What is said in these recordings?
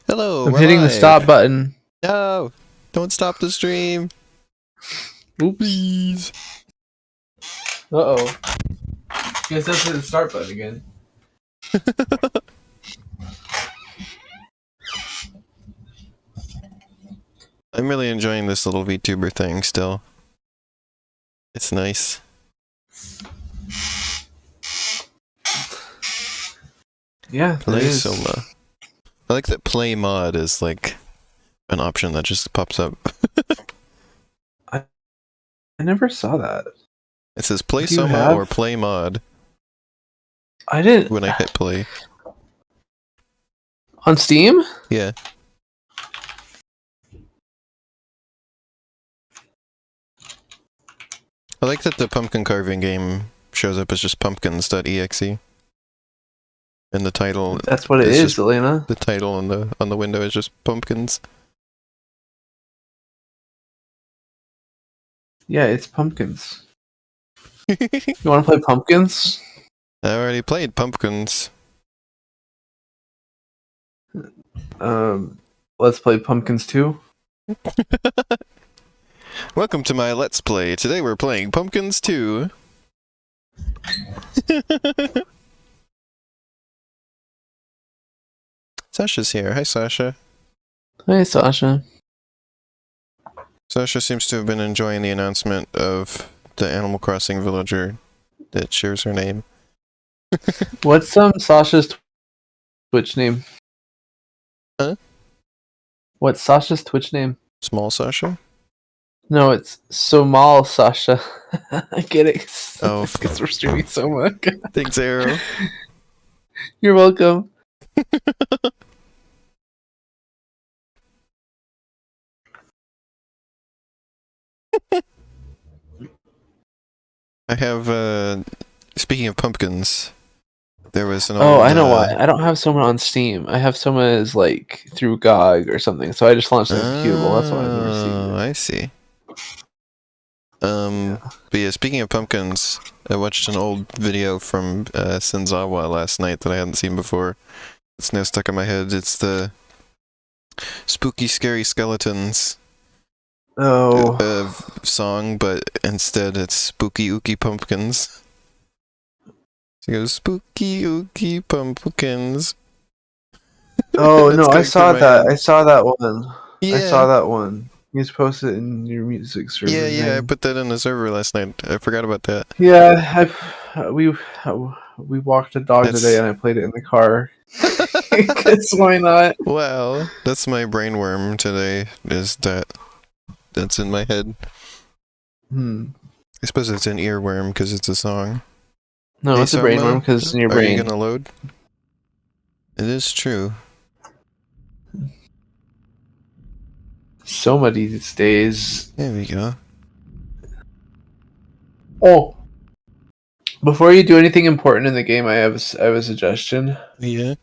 Hello, I'm we're hitting the live. stop button. No, don't stop the stream. Oops. Please. Uh-oh. Guess that's hit the start button again. I'm really enjoying this little VTuber thing still. It's nice. Yeah, Play SOMA. I like that play mod is like an option that just pops up. I never saw that. It says play Do you SOMA have- or play mod I didn't. when I hit play. On Steam? Yeah. I like that the pumpkin carving game shows up as just pumpkins.exe. And the title, That's what it It's is, just- Elena. the title on the window is just pumpkins. Yeah, it's pumpkins. You want to play pumpkins? I already played pumpkins. Let's play pumpkins 2. Welcome to my Let's Play. Today we're playing Pumpkins 2. Sasha's here. Hi, Sasha. Hey, Sasha. Sasha seems to have been enjoying the announcement of the Animal Crossing villager that shares her name. What's Sasha's Twitch name? Huh? What's Sasha's Twitch name? Small Sasha? No, it's Somal Sasha. I get it. Oh. Because we're streaming so much. Thanks, Arrow. You're welcome. I have, speaking of pumpkins, there was an Oh, old, I know why. I don't have Soma on Steam. I have Soma as like through GOG or something. So I just launched it as executable. That's why I've never seen Oh, it. I see. But yeah, speaking of pumpkins, I watched an old video from Senzawa last night that I hadn't seen before. It's now stuck in my head. It's the spooky, scary skeletons Oh, song, but instead it's spooky, ooky pumpkins. So it goes, spooky, ooky pumpkins. oh That's no! I going saw through my that. head. I saw that one. Yeah. I saw that one. You just posted it in your music server. Yeah, I thing. put that in the server last night. I forgot about that. Yeah, we walked a dog That's- today, and I played it in the car. Because why not? Wow, that's my brainworm today, is that's in my head. I suppose it's an earworm because it's a song. No, Hey, it's a brain Soma, worm because it's in your Are brain. you gonna load? It is true. Soma these days. There we go. Oh. Before you do anything important in the game, I have a suggestion. Yeah.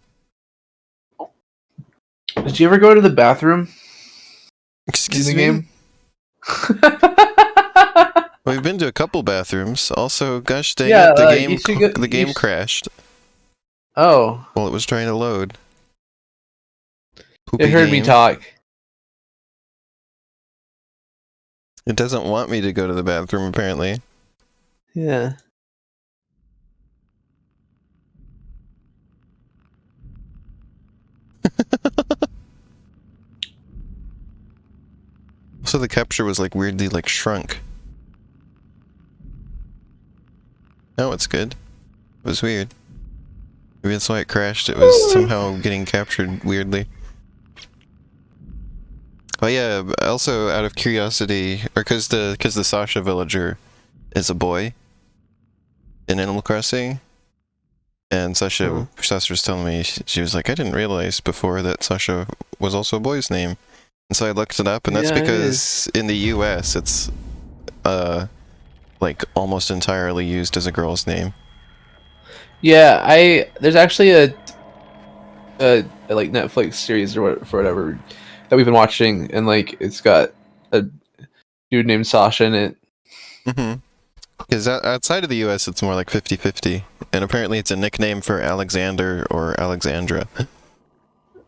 Did you ever go to the bathroom Excuse in me? the game? We've been to a couple bathrooms. Also, gosh dang Yeah, it, you should go- the you game should- crashed Oh, while it was trying to load. Poopy it heard me game. talk. It doesn't want me to go to the bathroom, apparently. Yeah. So the capture was like weirdly like shrunk. No, it's good. It was weird. Maybe that's why it crashed. It was somehow getting captured weirdly. Oh yeah, also out of curiosity, or because the Sasha villager is a boy in Animal Crossing, and Sasha was telling me, she was like, I didn't realize before that Sasha was also a boy's name. And so I looked it up, and that's Yeah, it because in the US it's like almost entirely used as a girl's name. Yeah, there's actually a like Netflix series or whatever that we've been watching, and like it's got a dude named Sasha in it. Because outside of the US it's more like 50-50, and apparently it's a nickname for Alexander or Alexandra.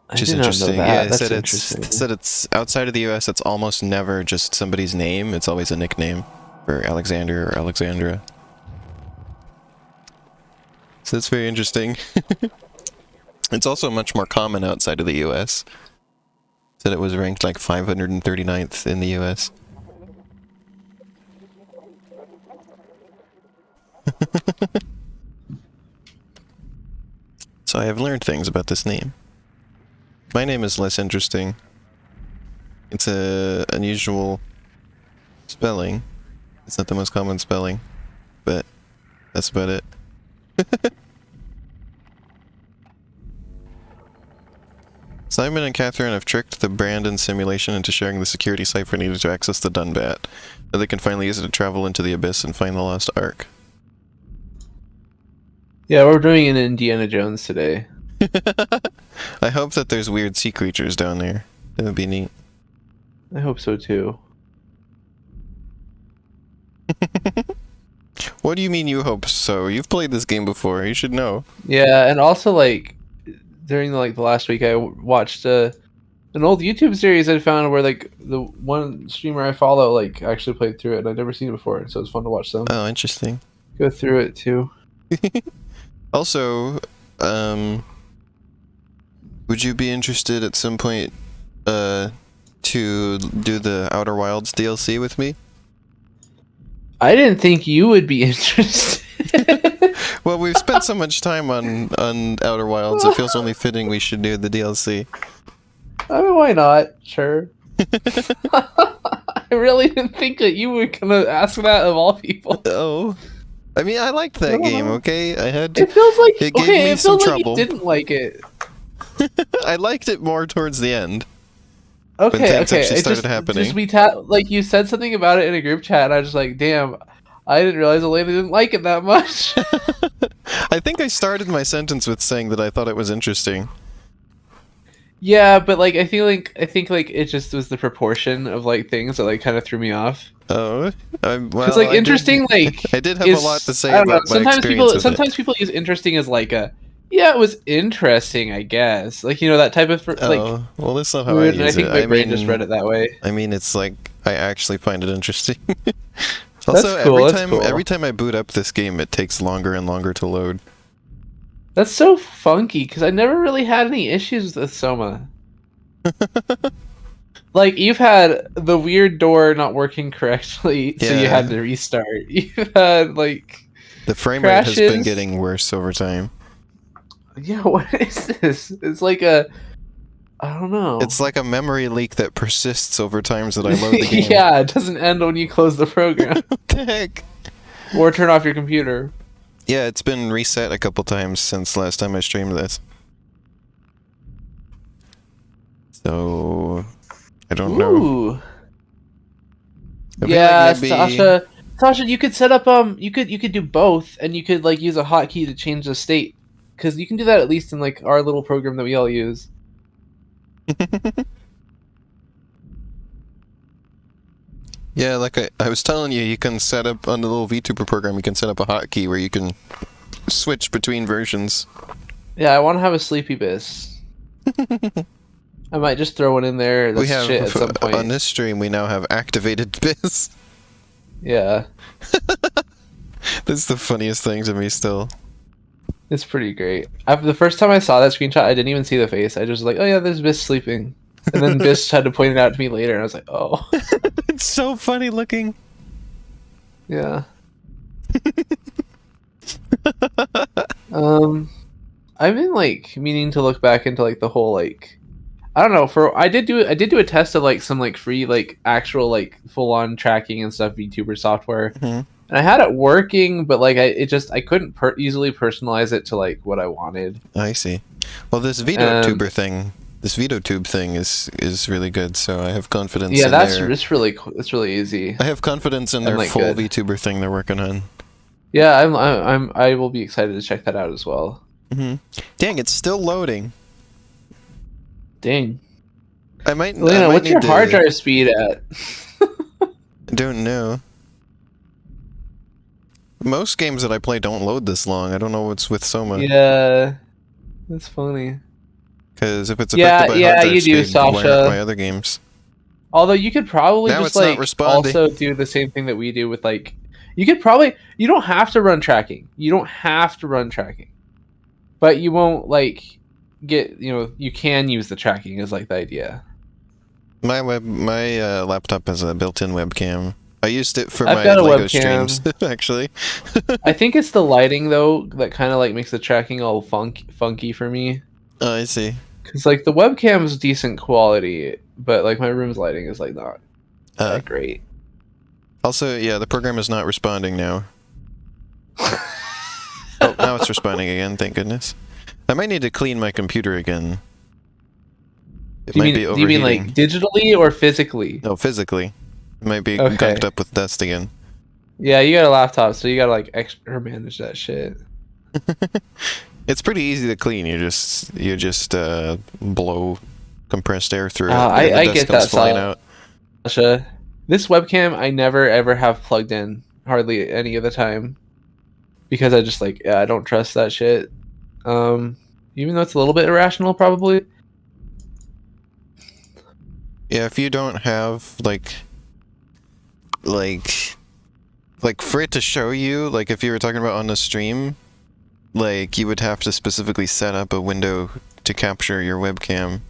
Which is did not know interesting. that. Yeah, it That's said interesting. it's outside of the US, it's almost never just somebody's name. It's always a nickname for Alexander or Alexandra. So that's very interesting. It's also much more common outside of the US. Said it was ranked like 539th in the US. So I have learned things about this name. My name is less interesting. It's a unusual spelling. It's not the most common spelling, but that's about it. Simon and Catherine have tricked the Brandon simulation into sharing the security cipher needed to access the Dunbat, so they can finally use it to travel into the abyss and find the lost Ark. Yeah, we're doing an Indiana Jones today. I hope that there's weird sea creatures down there. That would be neat. I hope so too. What do you mean you hope so? You've played this game before. You should know. Yeah, and also like during the last week, I watched an old YouTube series I found where like the one streamer I follow like actually played through it, and I'd never seen it before, so it's fun to watch them Oh, interesting. go through it too. Also, would you be interested at some point to do the Outer Wilds DLC with me? I didn't think you would be interested. Well, we've spent so much time on Outer Wilds, it feels only fitting we should do the DLC. I mean, why not? Sure. I really didn't think that you were gonna ask that of all people. Oh. I mean, I liked that game, okay? I had to... It feels like It gave me some trouble. You didn't like it. I liked it more towards the end. Okay, When things okay. actually It started just, happening. like you said something about it in a group chat, and I was just like, damn, I didn't realize Elena didn't like it that much. I think I started my sentence with saying that I thought it was interesting. Yeah, but like I think like it just was the proportion of like things that like kind of threw me off. Oh, well, Because like interesting, like I did have is, a lot to say I don't know, about my experience with sometimes people use interesting as like a yeah, it was interesting, I guess. Like you know that type of it. like. Oh, well, that's not how Weird, I and use I think it. my brain just read it that way. I mean, it's like I actually find it interesting. Also, That's cool, that's cool. every time I boot up this game, it takes longer and longer to load. That's so funky because I never really had any issues with Soma. Like you've had the weird door not working correctly, so you Yeah. had to restart. You've had like The frame rate has been crashes. getting worse over time. Yeah, what is this? It's like a I don't know. It's like a memory leak that persists over times that I load the game. Yeah, it doesn't end when you close the program What the heck? or turn off your computer. Yeah, it's been reset a couple times since last time I streamed this. So I don't know. Ooh. I feel Yeah, like maybe... Sasha, you could set up you could do both, and you could like use a hotkey to change the state, because you can do that at least in like our little program that we all use. Yeah, like I was telling you, you can set up on the little VTuber program. You can set up a hotkey where you can switch between versions. Yeah, I want to have a Sleepy Biss. I might just throw one in there. That's We have shit at some point. on this stream. We now have activated Biz. Yeah, This is the funniest thing to me still. it's pretty great. The first time I saw that screenshot, I didn't even see the face. I just was like, oh yeah, there's Biss sleeping. And then Biss had to point it out to me later, and I was like, oh. It's so funny looking. Yeah. I've been like meaning to look back into like the whole like I don't know, I did do a test of like some like free like actual like full on tracking and stuff VTuber software. Mm-hmm. And I had it working, but like I couldn't easily personalize it to like what I wanted. I see. Well, this VTuber thing, this VTube thing is really good. So I have confidence. Yeah, in it's really easy. I have confidence in And, their like, full good. VTuber thing they're working on. Yeah, I will be excited to check that out as well. Mm-hmm. Dang, it's still loading. Dang. I might. Lena, what's your hard drive speed at? I don't know. Most games that I play don't load this long. I don't know what's with Soma. Yeah, that's funny. Because if it's Yeah, affected by hard yeah, you drive do, speed, why aren't my Sasha. other games? Although you could probably Now just it's not like responding. also do the same thing that we do with like you could probably you don't have to run tracking. You don't have to run tracking. But you won't like get, you can use the tracking is like the idea. My laptop has a built-in webcam. I used it for I've my got a Lego streams, webcam. actually. I think it's the lighting though that kind of like makes the tracking all funky for me. Oh, I see. Cuz like the webcam is decent quality, but like my room's lighting is like not that great. Also, yeah, the program is not responding now. Oh, now it's responding again, thank goodness. I might need to clean my computer again. Do you mean like digitally or physically? No, physically. It might be Okay. gunked up with dust again. Yeah, you got a laptop, so you gotta like extra manage that shit. It's pretty easy to clean. You just blow compressed air through it. And I the dust get comes that, flying out. Sasha. This webcam I never ever have plugged in hardly any of the time because I just like I don't trust that shit. Even though it's a little bit irrational, probably. Yeah, if you don't have like for it to show you, like if you were talking about on the stream, like you would have to specifically set up a window to capture your webcam.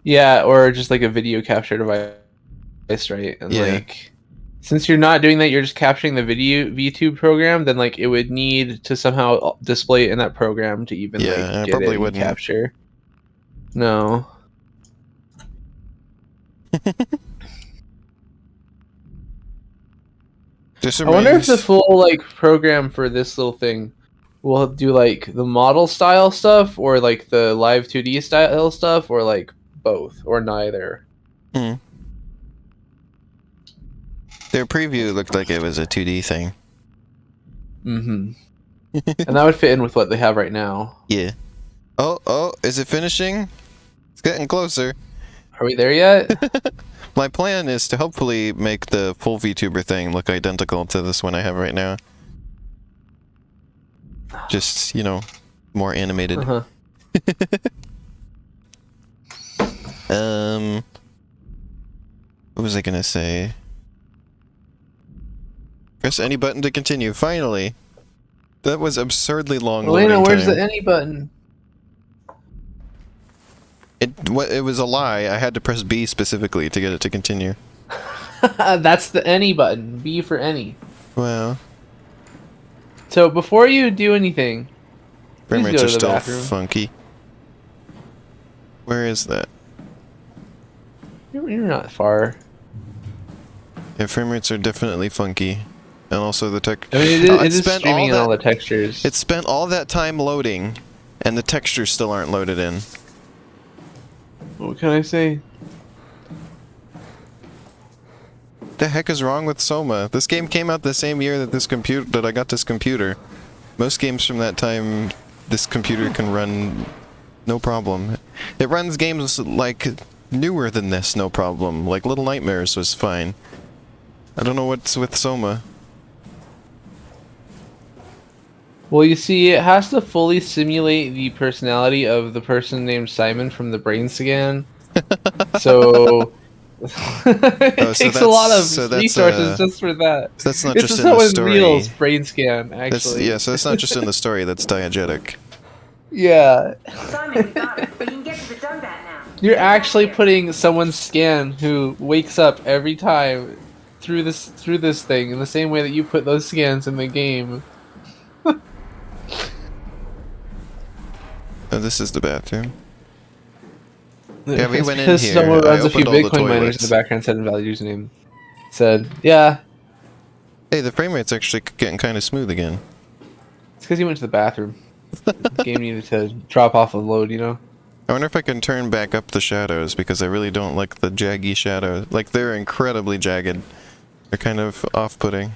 Yeah, or just like a video capture device, right? And Yeah. like since you're not doing that, you're just capturing the video VTube program, then like it would need to somehow display it in that program to even Yeah, I like get probably it wouldn't. capture. No. I wonder if the full like program for this little thing will do like the model style stuff or like the live 2D style stuff or like both or neither. Their preview looked like it was a 2D thing. Mm-hmm. And that would fit in with what they have right now. Yeah. Oh, is it finishing? It's getting closer. Are we there yet? My plan is to hopefully make the full VTuber thing look identical to this one I have right now. Just, more animated. Uh-huh. What was I gonna say? Press any button to continue. Finally! That was absurdly long loading Elena, where's time. the any button? It was a lie. I had to press B specifically to get it to continue. That's the any button. B for any. Wow. So before you do anything, Frame please rates go are to the still bathroom. funky. Where is that? You're not far. Yeah, frame rates are definitely funky. And also the tech. I mean, it is streaming in all the textures. It spent all that time loading, and the textures still aren't loaded in. What can I say? The heck is wrong with Soma? This game came out the same year that I got this computer. Most games from that time, this computer can run no problem. It runs games like newer than this, no problem. Like Little Nightmares was fine. I don't know what's with Soma. Well, you see, it has to fully simulate the personality of the person named Simon from the brain scan. So it takes a lot of resources just for that. So that's not it's just in the story. Unreal's brain scan, actually. So that's not just in the story, that's diegetic. Yeah. Simon, we got it. We can get to the dumbat now. You're actually putting someone's scan who wakes up every time through this thing in the same way that you put those scans in the game. Oh, this is the bathroom. Yeah, we went in Because here. someone I runs a few opened all the Bitcoin miners in toilets. the background said invalid username. Said, yeah. Hey, the frame rate's actually getting kind of smooth again. It's because he went to the bathroom. The game needed to drop off a load, you know? I wonder if I can turn back up the shadows, because I really don't like the jaggy shadows. Like, they're incredibly jagged. They're kind of off-putting.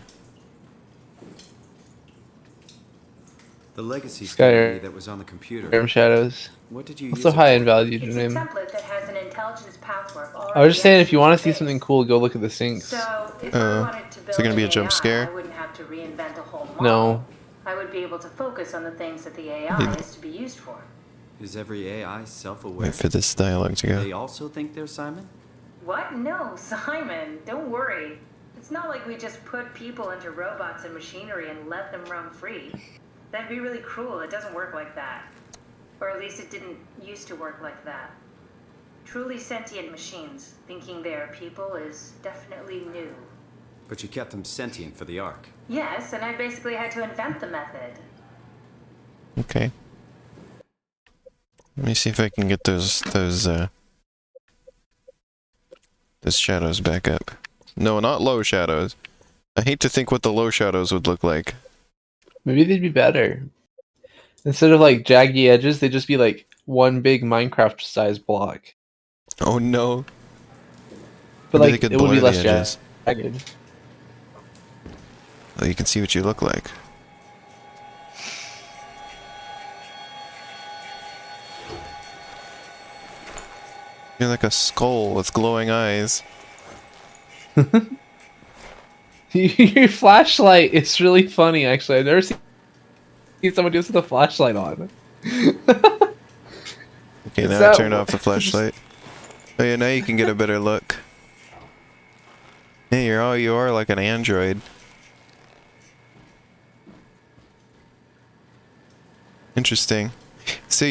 The legacy Skyrim copy that was on the computer. Shadows. What did you What's use so it high for? in value It's a username? template that has an intelligence password I was just saying, if you want to see space. something cool, go look at the sinks. So if Oh. I wanted to build Is it gonna be a an jump AI, scare? I wouldn't have to reinvent a whole them No. all, I would be able to focus on the things that the AI is to be used for. Is every AI self-aware? Wait for this dialogue to Do go. they also think they're Simon? What? No, Simon, don't worry. It's not like we just put people into robots and machinery and let them roam free. That'd be really cruel. It doesn't work like that. Or at least it didn't used to work like that. Truly sentient machines thinking they are people is definitely new. But you kept them sentient for the Ark. Yes, and I basically had to invent the method. Okay. Let me see if I can get those shadows back up. No, not low shadows. I hate to think what the low shadows would look like. Maybe they'd be better. Instead of like jaggy edges, they'd just be like one big Minecraft sized block. Oh no. But Maybe like they could it would be blur the less edges. jagged. Oh, you can see what you look like. You're like a skull with glowing eyes. Your flashlight is really funny, actually. I've never seen someone do this with a flashlight on. Okay, Is now I that turned wh- off the flashlight. Oh yeah, now you can get a better look. Hey, you are like an android. Interesting. So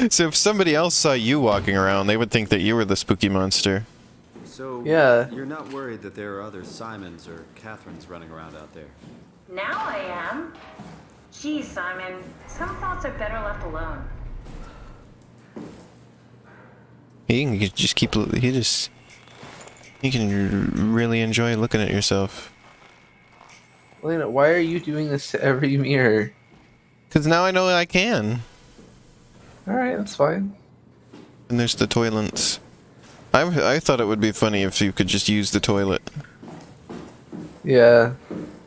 so if somebody else saw you walking around, they would think that you were the spooky monster. So Yeah. you're not worried that there are other Simons or Catherines running around out there? Now I am. Geez, Simon, some thoughts are better left alone. You can just keep. You can really enjoy looking at yourself. Elena, why are you doing this to every mirror? Cause now I know I can. Alright, that's fine. And there's the toilets. I thought it would be funny if you could just use the toilet. Yeah,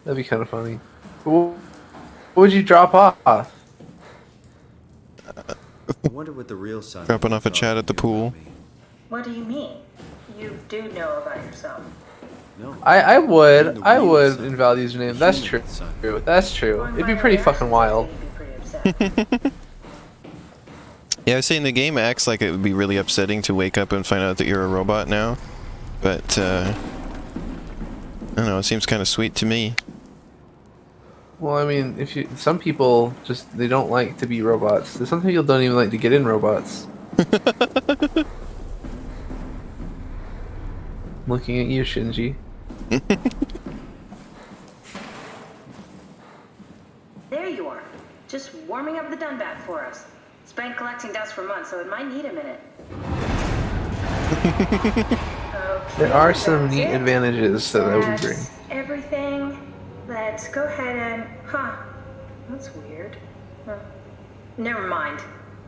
that'd be kind of funny. What would you drop off? I wonder what the real Simon Dropping off a thought chat at the knew pool. about me. What do you mean? You do know about yourself. No. I would. The I real would Simon. invalid your name. That's true. Human Simon. That's true. On It'd be my pretty reaction fucking to wild. it, you'd be pretty upset. Yeah, I was saying the game acts like it would be really upsetting to wake up and find out that you're a robot now. But, I don't know, it seems kind of sweet to me. Well, I mean, some people just they don't like to be robots. There's some people don't even like to get in robots. Looking at you, Shinji. There you are. Just warming up the Dunbat for us. It's been collecting dust for months, so it might need a minute. Okay, There are some that's neat it. advantages that I would bring. That's everything. Let's go ahead and... Huh. That's weird. Huh. Never mind.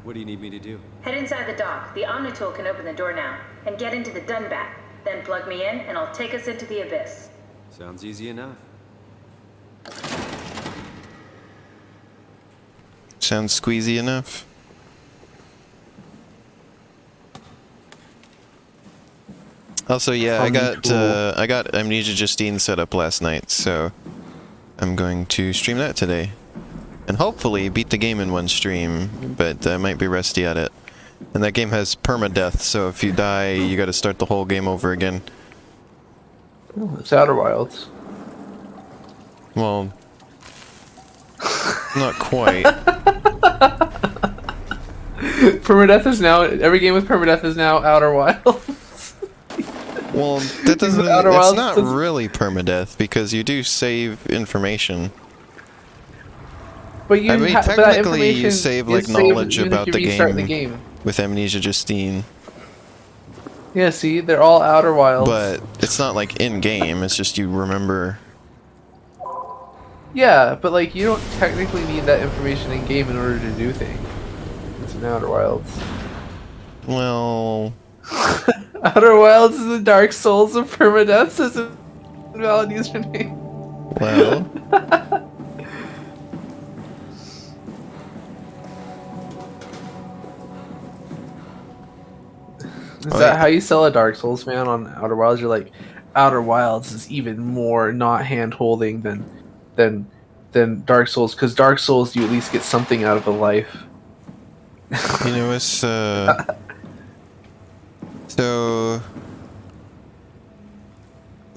What do you need me to do? Head inside the dock. The Omnitool can open the door now. And get into the Dunbat. Then plug me in, and I'll take us into the Abyss. Sounds easy enough. Sounds squeezy enough. Also, yeah, I got Amnesia Justine set up last night, so I'm going to stream that today. And hopefully beat the game in one stream, but I might be rusty at it. And that game has permadeath, so if you die, you gotta start the whole game over again. Oh, it's Outer Wilds. Well, not quite. Permadeath is now every game with permadeath is now Outer Wilds. Well, that doesn't. Outer It's Wilds not doesn't- really permadeath because you do save information. But you, I mean, but that technically, you information save is like saved knowledge even if about you the restart game, the game. with Amnesia Justine, Yeah, see, they're all Outer Wilds. but it's not like in game. It's just you remember. Yeah, but like you don't technically need that information in game in order to do things. It's in Outer Wilds. Well, Outer Wilds is the Dark Souls of permadeath. Says an invalid username. well. Is that how you sell a Dark Souls fan on Outer Wilds? You're like, Outer Wilds is even more not hand holding than Dark Souls, because Dark Souls you at least get something out of a life. You know, it's so.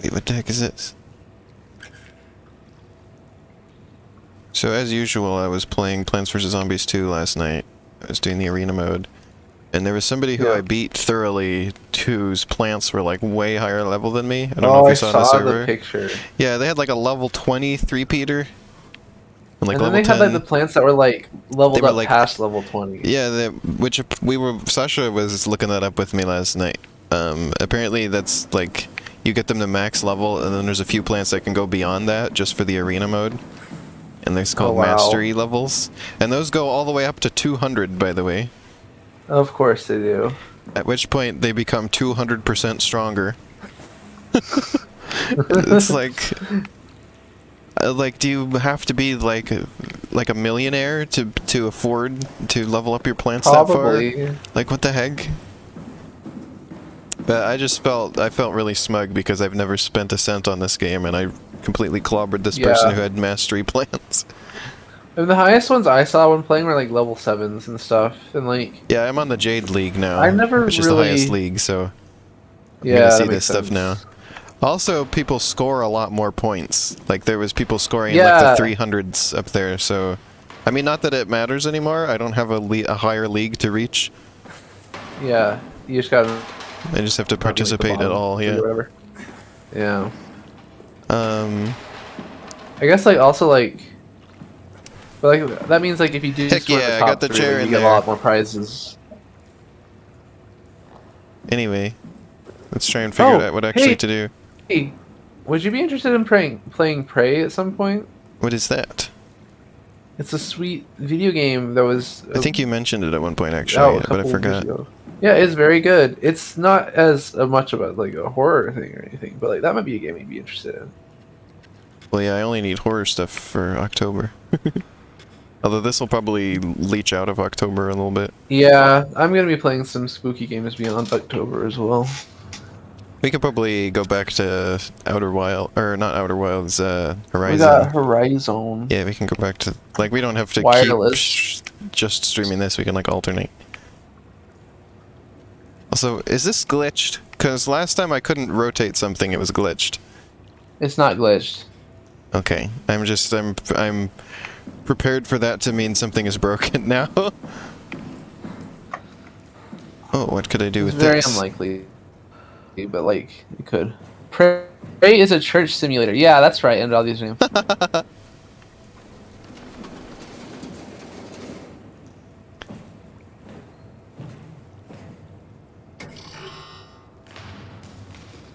Wait, what the heck is this? So as usual, I was playing Plants vs Zombies 2 last night. I was doing the arena mode, and there was somebody who Yeah. I beat thoroughly, whose plants were like way higher level than me. I don't know if you saw the saw server. the picture. Yeah, they had like a level 20 3-peater. And like And then level they had 10. like the plants that were like leveled were, up like- past level 20. Yeah, which we were. Sasha was looking that up with me last night. Apparently that's like you get them to max level, and then there's a few plants that can go beyond that just for the arena mode, and they're called wow. mastery levels, and those go all the way up to 200, by the way. Of course they do. At which point they become 200% stronger. It's like, do you have to be like a millionaire to afford to level up your plants Probably. that far? Like, what the heck? But I felt really smug because I've never spent a cent on this game, and I completely clobbered this person Yeah. who had mastery plants. And the highest ones I saw when playing were like level 7s and stuff. And like, Yeah, I'm on the Jade League now, I never which is the highest really- league, so I'm yeah, gonna that see makes this stuff sense. now. Also, people score a lot more points. Like, there was people scoring Yeah. like the 300s up there, so... I mean, not that it matters anymore. I don't have a higher league to reach. Yeah, you just gotta I just have to participate at all, or yeah. whatever. Yeah. Um, I guess like also like, but like that means like if you do Heck score in yeah, I the top got the 3, chair you in get there. a lot more prizes. anyway, let's try and figure out what actually hey. to do. Hey, would you be interested in playing Prey at some point? What is that? It's a sweet video game that was. I think you mentioned it at one point, out actually, a but I couple years forgot. ago. Yeah, it's very good. It's not as much about like a horror thing or anything, but like that might be a game you'd be interested in. Well, yeah, I only need horror stuff for October. Although this will probably leach out of October a little bit. Yeah, I'm gonna be playing some spooky games beyond October as well. We could probably go back to Outer Wild, or not Outer Wilds, Horizon. We got Horizon. Yeah, we can go back to, like, we don't have to Wireless. keep just streaming this, we can, like, alternate. Also, is this glitched? Because last time I couldn't rotate something, it was glitched. It's not glitched. Okay, I'm prepared for that to mean something is broken now. Oh, what could I do It's with very this? unlikely, but like it could. Prey is a church simulator. Yeah, that's right. And all these names.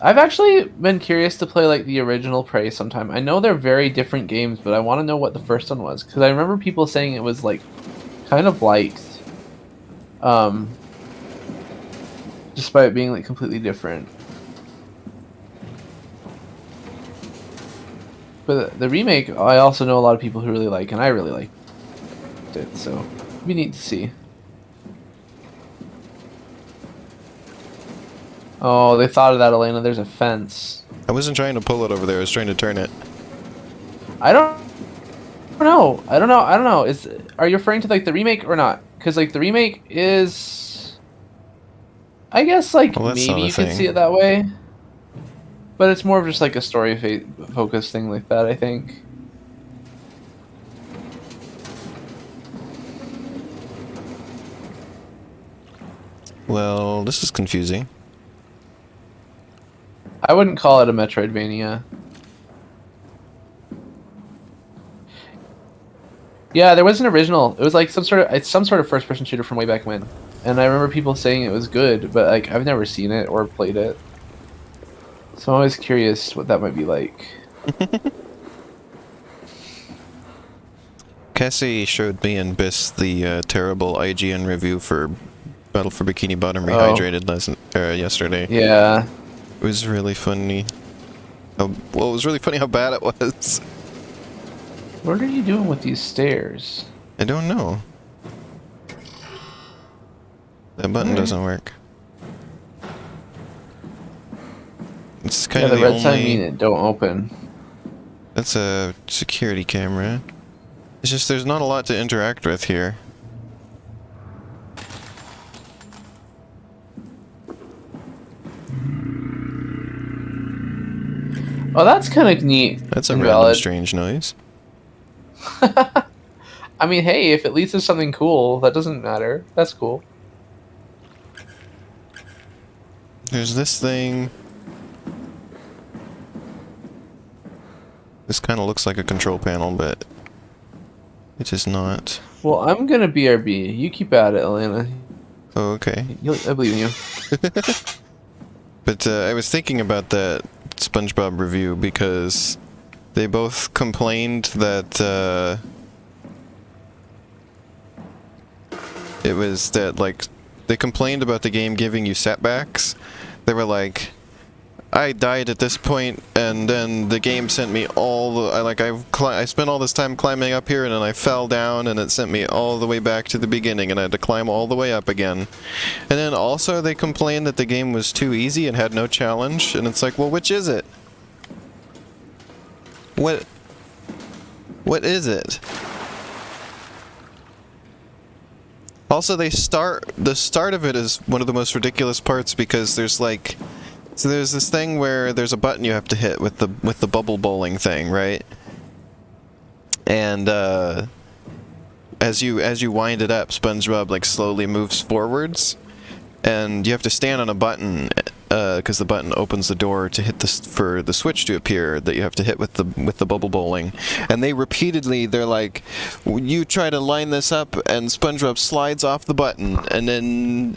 I've actually been curious to play like the original Prey sometime. I know they're very different games, but I want to know what the first one was because I remember people saying it was like kind of liked, despite being like completely different. But the remake, I also know a lot of people who really like, and I really liked it, so it'd be neat to see. Oh, they thought of that, Elena. There's a fence. I wasn't trying to pull it over there, I was trying to turn it. I don't know. I don't know. Are you referring to like the remake or not? Because like the remake is, I guess like Well, that's not maybe a you could thing. see it that way. But it's more of just like a story focused thing like that, I think. Well, this is confusing. I wouldn't call it a Metroidvania. Yeah, there was an original. It was like some sort of first-person shooter from way back when, and I remember people saying it was good, but like I've never seen it or played it, so I'm always curious what that might be like. Cassie showed me and Biss the terrible IGN review for Battle for Bikini Bottom Oh. Rehydrated yesterday. Yeah, It was really funny. Well, it was really funny how bad it was. what are you doing with these stairs? I don't know. That button Alright. doesn't work. It's kind Yeah, of the the red sign mean only. it don't open. That's a security camera. It's just there's not a lot to interact with here. Oh, that's kind of neat. That's a and random valid. strange noise. I mean, hey, if it leads to something cool, that doesn't matter. That's cool. There's this thing. This kind of looks like a control panel, but it is not. Well, I'm gonna BRB. You keep at it, Elena. Oh, okay. I believe in you. But I was thinking about that SpongeBob review because they both complained that it was that, like, they complained about the game giving you setbacks. They were like, I died at this point, and then the game sent me all the, I spent all this time climbing up here, and then I fell down, and it sent me all the way back to the beginning, and I had to climb all the way up again. And then also they complained that the game was too easy and had no challenge, and it's like, well, which is it? What is it? Also, the start of it is one of the most ridiculous parts because there's like, so there's this thing where there's a button you have to hit with the bubble bowling thing, right? And as you wind it up, SpongeBob like slowly moves forwards, and you have to stand on a button because the button opens the door to hit for the switch to appear that you have to hit with the bubble bowling. And they're like, you try to line this up, and SpongeBob slides off the button, and then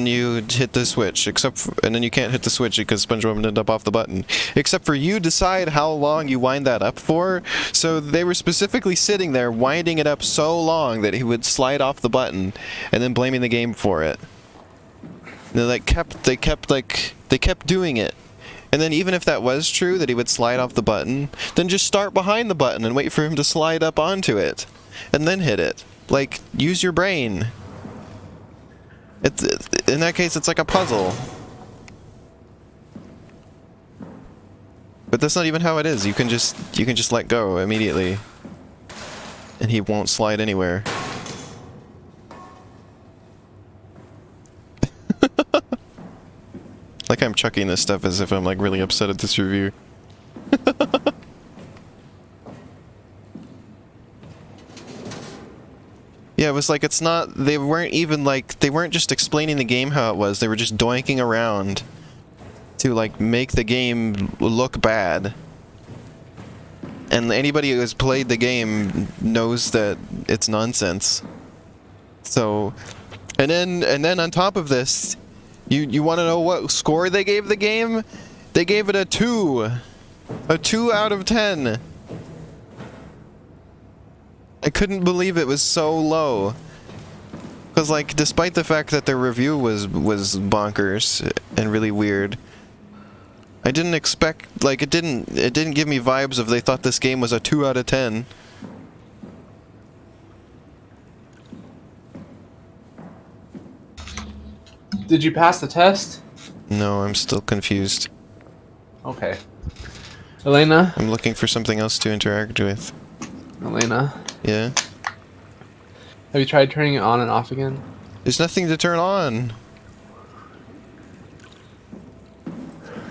you hit the switch, and then you can't hit the switch because SpongeBob ended up off the button. Except for you decide how long you wind that up for, so they were specifically sitting there winding it up so long that he would slide off the button, and then blaming the game for it. And they kept doing it. And then even if that was true, that he would slide off the button, then just start behind the button and wait for him to slide up onto it, and then hit it. Like, use your brain. In that case, it's like a puzzle. But that's not even how it is. You can just let go immediately, and he won't slide anywhere. Like I'm chucking this stuff as if I'm like really upset at this review. Yeah, it was like, it's not, they weren't just explaining the game how it was, they were just doinking around to like make the game look bad. And anybody who has played the game knows that it's nonsense. So, and then on top of this, you want to know what score they gave the game? They gave it a 2. A 2 out of 10. I couldn't believe it was so low. Because, like, despite the fact that their review was bonkers and really weird, I didn't expect, like, it didn't give me vibes of they thought this game was a 2 out of 10. Did you pass the test? No, I'm still confused. Okay. Elena? I'm looking for something else to interact with. Elena? Yeah? Have you tried turning it on and off again? There's nothing to turn on.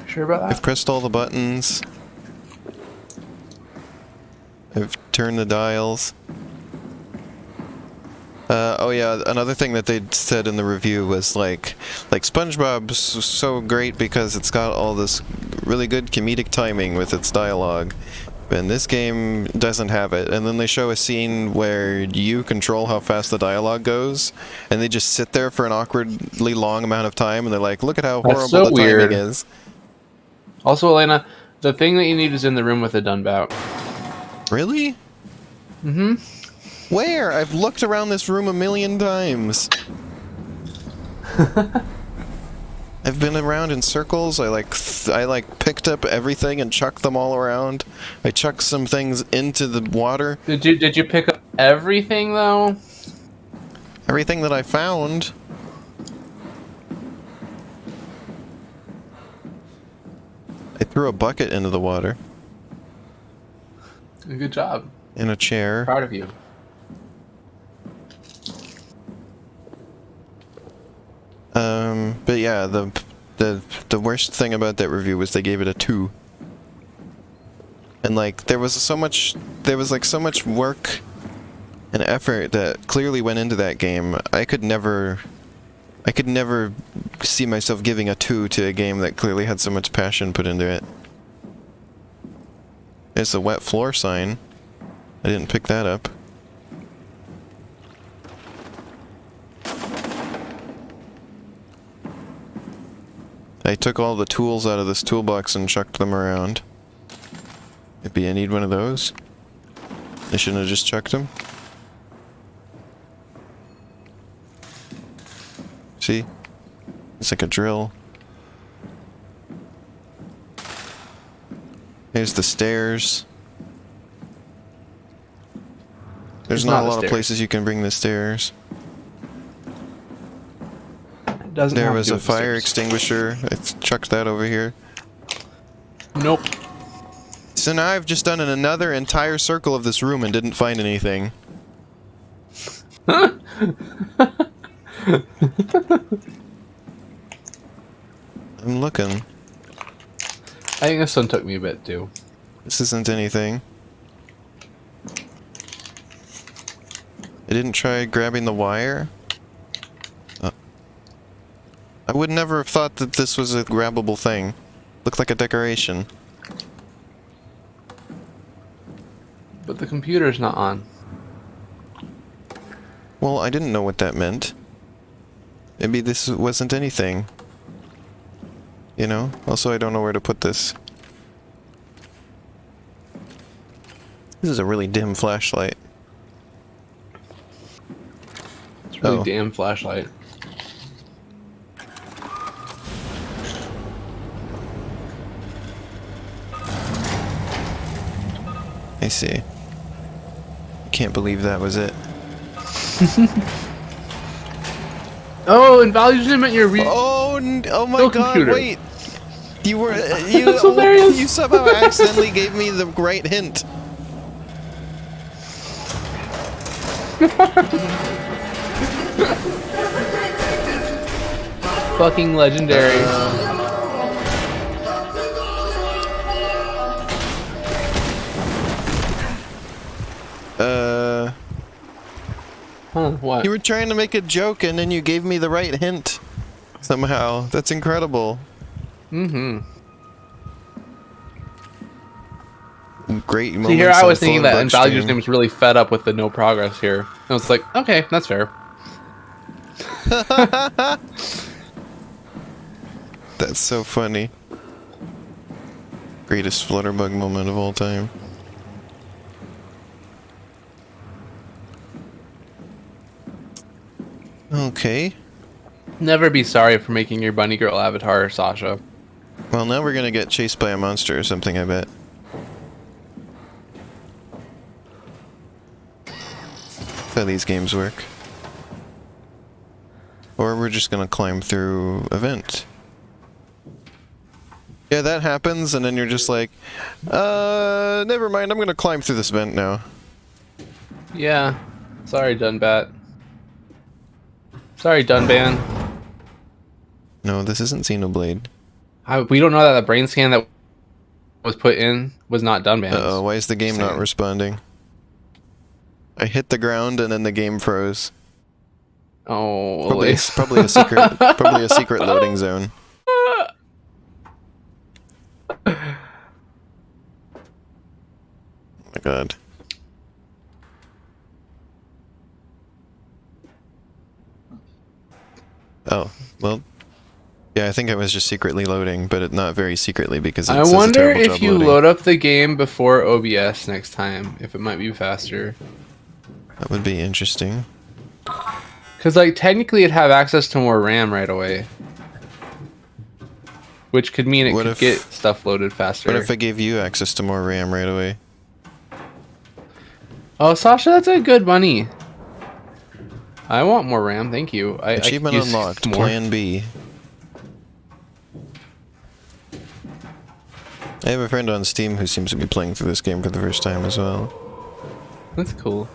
Sure about I've that? pressed all the buttons. I've turned the dials. Oh yeah, another thing that they said in the review was like SpongeBob's so great because it's got all this really good comedic timing with its dialogue, and this game doesn't have it. And then they show a scene where you control how fast the dialogue goes, and they just sit there for an awkwardly long amount of time, and they're like, look at how That's horrible so the weird. timing is. Also, Elena, the thing that you need is in the room with the Dunbout. Really? Mm-hmm. Where? I've looked around this room a million times. I've been around in circles. I picked up everything and chucked them all around. I chucked some things into the water. Did you pick up everything though? Everything that I found. I threw a bucket into the water. Good job. In a chair. Proud of you. But yeah, the worst thing about that review was they gave it a 2. And like there was so much work and effort that clearly went into that game. I could never see myself giving a 2 to a game that clearly had so much passion put into it. There's a wet floor sign. I didn't pick that up. I took all the tools out of this toolbox and chucked them around. Maybe I need one of those. I shouldn't have just chucked them. See? It's like a drill. Here's the stairs. There's not a lot of places you can bring the stairs. There was a fire extinguisher. I chucked that over here. Nope. So now I've just done another entire circle of this room and didn't find anything. I'm looking. I think this one took me a bit too. This isn't anything. I didn't try grabbing the wire. I would never have thought that this was a grabbable thing. Looked like a decoration. But the computer's not on. Well, I didn't know what that meant. Maybe this wasn't anything. You know? Also, I don't know where to put this. This is a really dim flashlight. It's a really damn flashlight. I see. Can't believe that was it. Oh, and values limit your Oh my god, computer. wait! You were That's hilarious. you somehow accidentally gave me the right hint. Fucking legendary. Huh, what? You were trying to make a joke and then you gave me the right hint. Somehow. That's incredible. Mm-hmm. Great moments. See, here I was on thinking that FlutterBug Invalue's stream. name was really fed up with the no progress here. And I was like, okay, that's fair. That's so funny. Greatest FlutterBug moment of all time. Okay. Never be sorry for making your bunny girl avatar, Sasha. Well, now we're gonna get chased by a monster or something, I bet. That's how these games work. Or we're just gonna climb through a vent. Yeah, that happens, and then you're just like, never mind, I'm gonna climb through this vent now. Yeah. Sorry, Dunbat. Sorry, Dunban. No, this isn't Xenoblade. We don't know that the brain scan that was put in was not Dunban's. Uh-oh, why is the game not responding? I hit the ground and then the game froze. Oh, Probably a secret loading zone. Oh my god. Oh, well, yeah, I think I was just secretly loading, but not very secretly because it I says a wonder terrible if job you loading. load up the game before OBS next time, if it might be faster. That would be interesting. Because, like, technically it'd have access to more RAM right away. Which could mean it What could if- get stuff loaded faster. What if I gave you access to more RAM right away? Oh, Sasha, that's a good bunny. I want more RAM, thank you. I Achievement could use unlocked, more. Plan B. I have a friend on Steam who seems to be playing through this game for the first time as well. That's cool.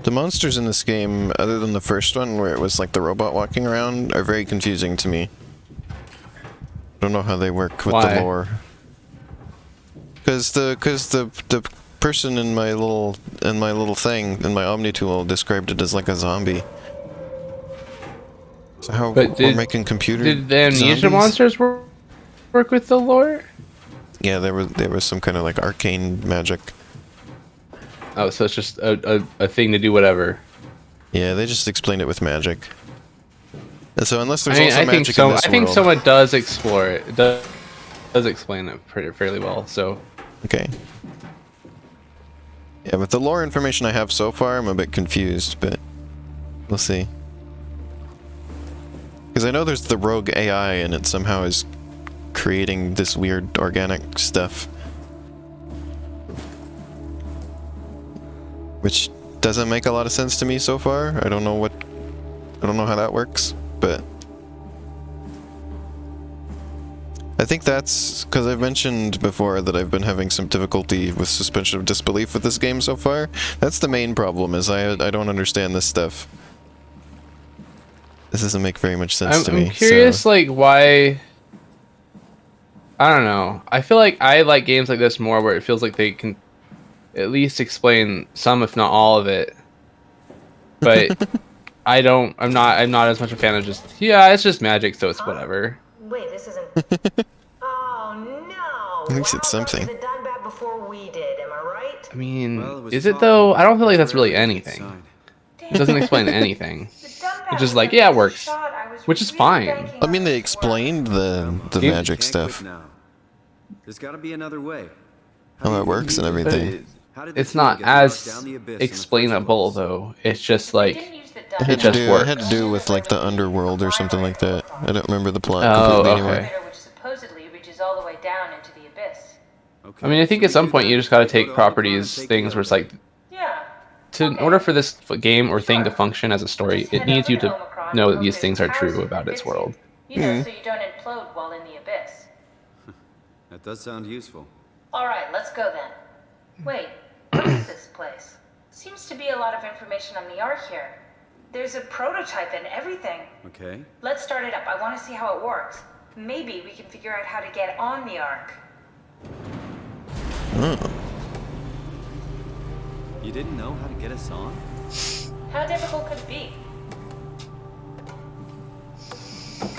The monsters in this game, other than the first one where it was like the robot walking around, are very confusing to me. I don't know how they work with Why? the lore. Because the person in my little thing in my Omni tool described it as like a zombie. So how we're making computer Did the amnesia zombies? monsters work with the lore? Yeah, there was some kind of like arcane magic. Oh, so it's just a thing to do whatever. Yeah, they just explained it with magic. And so unless there's I mean, also I think magic so. in this I think world, someone does explore it. It does explain it fairly well. So okay. Yeah, with the lore information I have so far, I'm a bit confused, but we'll see. Because I know there's the rogue AI, and it somehow is creating this weird organic stuff. Which doesn't make a lot of sense to me so far. I don't know how that works, but I think that's because I've mentioned before that I've been having some difficulty with suspension of disbelief with this game so far. That's the main problem, is I don't understand this stuff. This doesn't make very much sense to me. I'm curious, so. like, why. I don't know. I feel like I like games like this more, where it feels like they can at least explain some, if not all of it. But I'm not as much a fan of just, yeah, it's just magic, so it's whatever. Wait, this isn't. Oh no! At least it's something. It done back before we did. Am I right? I mean, Well, was is it talking. though? I don't feel like that's Rare really to get anything. signed. It doesn't explain anything. The done back It's just was like, the yeah, it best works. shot. I was Which is really fine. banking I mean, on they this explained the You magic Can't stuff, quit now. There's got to be another way. how that works and everything. How did the It's team not get knocked as down the abyss in the first explainable place? though. It's just They like, didn't use the It done had, It to just do, it had to works. do with like the underworld or something like that. I don't remember the plot Oh, completely okay. anymore. which supposedly reaches all the way down into the abyss. Okay, I mean, I think so at some we do point that. you just got to Go take to properties, Omicron and take things the where it's elevator. like, Yeah. in order for this game or thing to function as a story, Just it head needs over you to Omicron know and that these hope things there's are a true parasite about that its fits you. world. You know, so you don't implode while in the abyss. That does sound useful. All right, let's go then. Wait, what is this place? Seems to be a lot of information on the Ark here. There's a prototype and everything. Okay. Let's start it up. I want to see how it works. Maybe we can figure out how to get on the Ark. Oh. You didn't know how to get us on? How difficult could it be?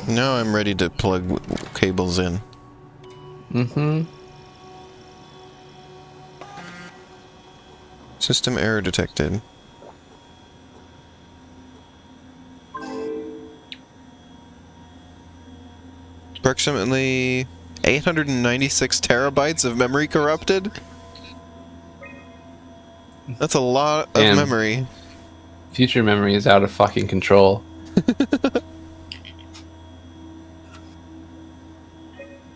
Now I'm ready to plug cables in. Mm-hmm. System error detected. Approximately 896 terabytes of memory corrupted? That's a lot of Damn. memory. Future memory is out of fucking control.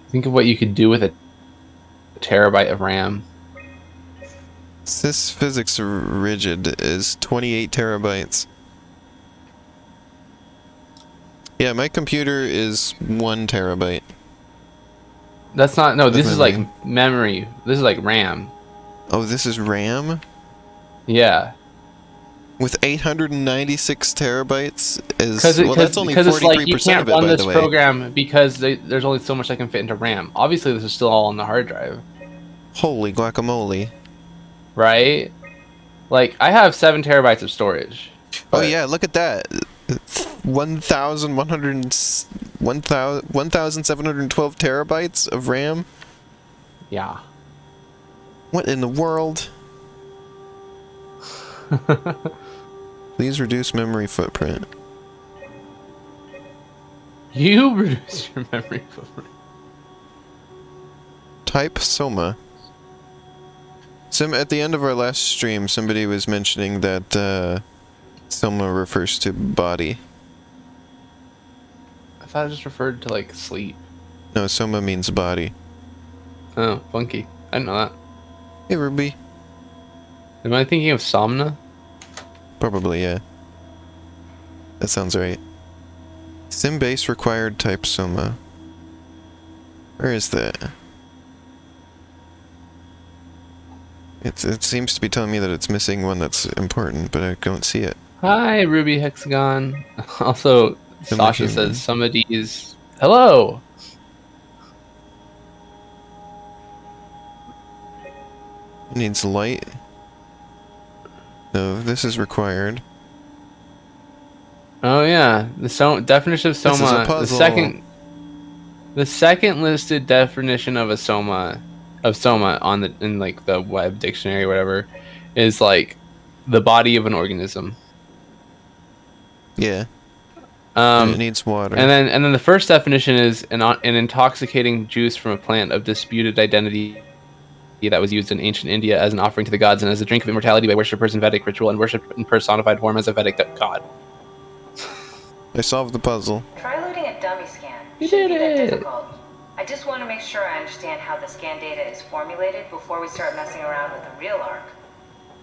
Think of what you could do with a terabyte of RAM. Sys physics rigid is 28 terabytes. Yeah, my computer is 1 terabyte. That's not, no, this is like Memory. memory. This is like RAM. Oh, this is RAM? Yeah. With 896 terabytes is Because well, that's only it's 43% like you can't of it, run by this the way. program because there's only so much that can fit into RAM. Obviously, this is still all on the hard drive, Holy guacamole! right? Like, I have 7 terabytes of storage. Oh but- yeah, look at that. 1,712 terabytes of RAM. Yeah. What in the world? Please reduce memory footprint. You reduce your memory footprint. Type SOMA. At the end of our last stream, somebody was mentioning that SOMA refers to body. I thought it just referred to, like, sleep. No, SOMA means body. Oh, funky. I didn't know that. Hey, Ruby. Am I thinking of Somna? Probably, yeah. That sounds right. Simbase required type SOMA. Where is that? It seems to be telling me that it's missing one that's important, but I don't see it. Hi, Ruby Hexagon. Also, I'm not Sasha human. says somebody's hello. It needs light. No, this is required. Oh yeah, the definition of This is a SOMA. puzzle. The second listed definition of SOMA on in like the web dictionary or whatever is like the body of an organism. Yeah. And it Um, needs water. and then the first definition is an intoxicating juice from a plant of disputed identity that was used in ancient India as an offering to the gods and as a drink of immortality by worshippers in Vedic ritual and worshipped in personified form as a Vedic god. I solved the puzzle. Try loading a dummy scan. You Shouldn't did be that it. difficult. I just want to make sure I understand how the scan data is formulated before we start messing around with the real ARC.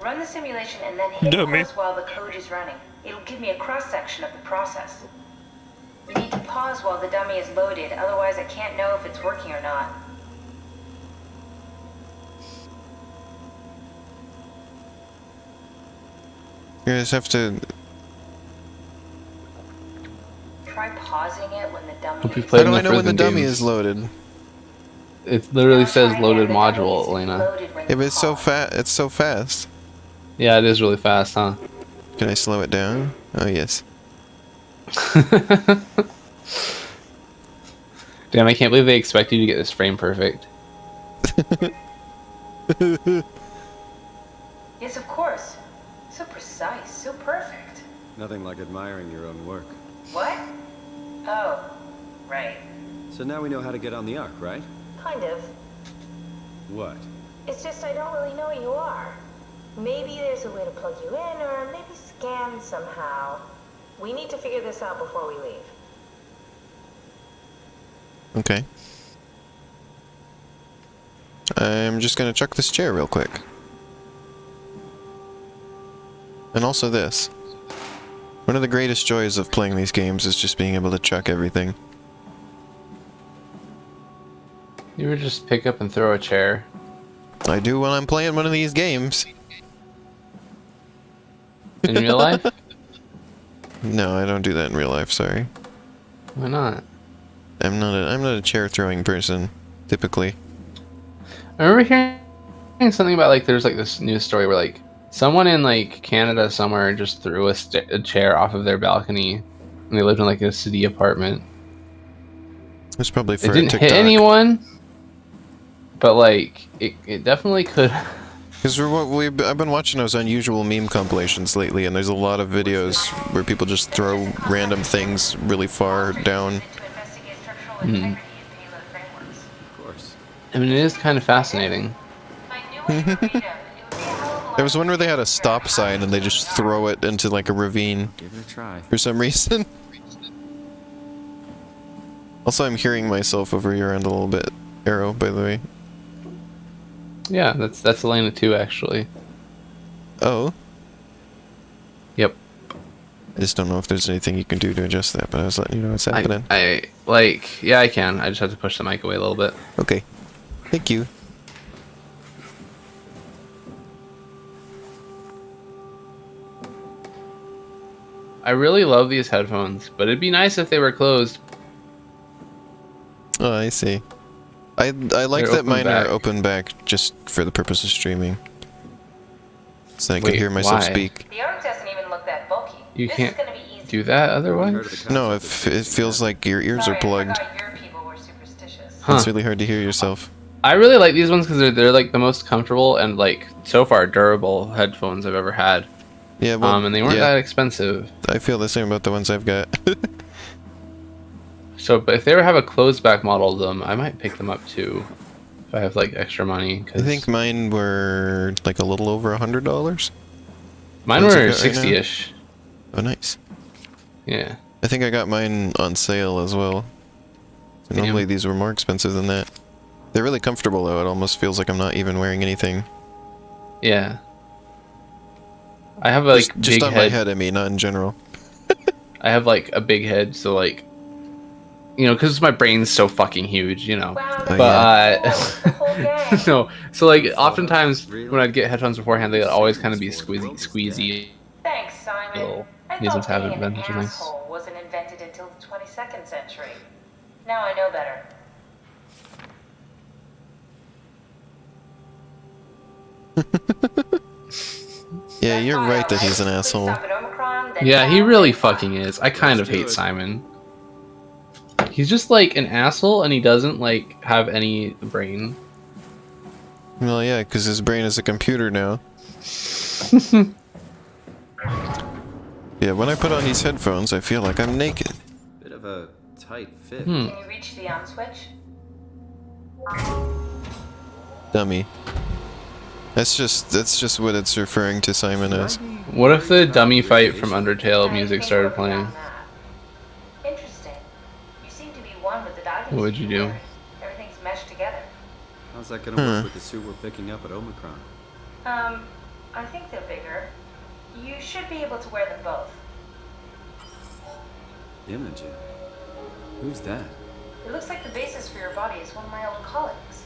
Run the simulation and then hit Dummy. pause while the code is running. It'll give me a cross-section of the process. You need to pause while the dummy is loaded, otherwise I can't know if it's working or not. You guys have to. Try pausing it when the dummy Hope you've is played How do I enough know when the rhythm dummy games. is loaded? It literally Now says try loaded again. The dummy module, needs to be Elena. loaded when If you it's so pause. fast, it's so fast. Yeah, it is really fast, huh? Can I slow it down? Oh yes. Damn, I can't believe they expect you to get this frame perfect. Yes, of course. So precise, so perfect. Nothing like admiring your own work. What? Oh, right. So now we know how to get on the Ark, right? Kind of. What? It's just I don't really know what you are. Maybe there's a way to plug you in, or maybe scan somehow. We need to figure this out before we leave. Okay. I'm just gonna chuck this chair real quick. And also this. One of the greatest joys of playing these games is just being able to chuck everything. You would just pick up and throw a chair. I do when I'm playing one of these games. In real life? No, I don't do that in real life, sorry. Why not? I'm not a chair throwing person, typically. I remember hearing something about like there's like this news story where like someone in like Canada somewhere just threw a chair off of their balcony, and they lived in like a city apartment. It's probably It for didn't TikTok. hit anyone, but like it definitely could. Because I've been watching those unusual meme compilations lately, and there's a lot of videos where people just throw random things really far down. To investigate structural integrity in payload frameworks. Of course. I mean, it is kind of fascinating. I knew it would read 'em. It would be a hell of a lot There was one where they had a easier stop sign and they just throw it into like a ravine Give it a try. for some reason. Also, I'm hearing myself over your end a little bit. Arrow, by the way. Yeah, that's Elena too, actually. Oh, Yep. I just don't know if there's anything you can do to adjust that, but I was letting you know what's happening. I like, yeah, I can. I just have to push the mic away a little bit. Okay. Thank you. I really love these headphones, but it'd be nice if they were closed. Oh, I see. I like They're that open mine back. are open back just for the purpose of streaming. So I can Wait, hear myself why? speak. The arc doesn't even look that bulky. You this can't is gonna be easy. Do that Heard of otherwise? the No, concept if of it feels like your ears Sorry, are plugged. I forgot your people were superstitious. Huh. It's really hard to hear yourself. I really like these ones because they're like the most comfortable and like so far durable headphones I've ever had. Yeah, well, And they weren't yeah, that expensive. I feel the same about the ones I've got. So, but if they ever have a closed back model of them, I might pick them up too. If I have like extra money, I because think mine were like a little over $100. mine Ones you were got right now? 60-ish. Oh, nice. Yeah. I think I got mine on sale as well. So Damn. normally these were more expensive than that. They're really comfortable though. It almost feels like I'm not even wearing anything. Yeah. I have like just big on head. my head, I mean, not in general. I have like a big head, so like you know, because my brain's so fucking huge, you know. Wow, Oh, But that's the whole gang. no, so like oftentimes when I'd get headphones beforehand, they'd always kind of be squeezy. Thanks, Simon. Little I musings thought being haven't an been, which is nice. asshole wasn't invented until the 22nd century. Now I know better. Yeah, you're right that he's an Please asshole. stop at Omicron, then Yeah, he down, really then up. fucking is. I kind of Let's do hate it. Simon. He's just like an asshole, and he doesn't like have any brain. Well, yeah, because his brain is a computer now. Yeah, when I put on these headphones, I feel like I'm naked. Bit of a tight fit. Hmm. Can you reach the on switch? Dummy. That's just what it's referring to Simon as. What if the dummy fight from Undertale music started playing? Interesting. You seem to be one with the diving What would suit you you're do? wearing. Everything's meshed together. How's that gonna work with the suit we're picking up at Omicron? I think they're bigger. You should be able to wear them both. Imogen. Who's that? It looks like the basis for your body is one of my old colleagues.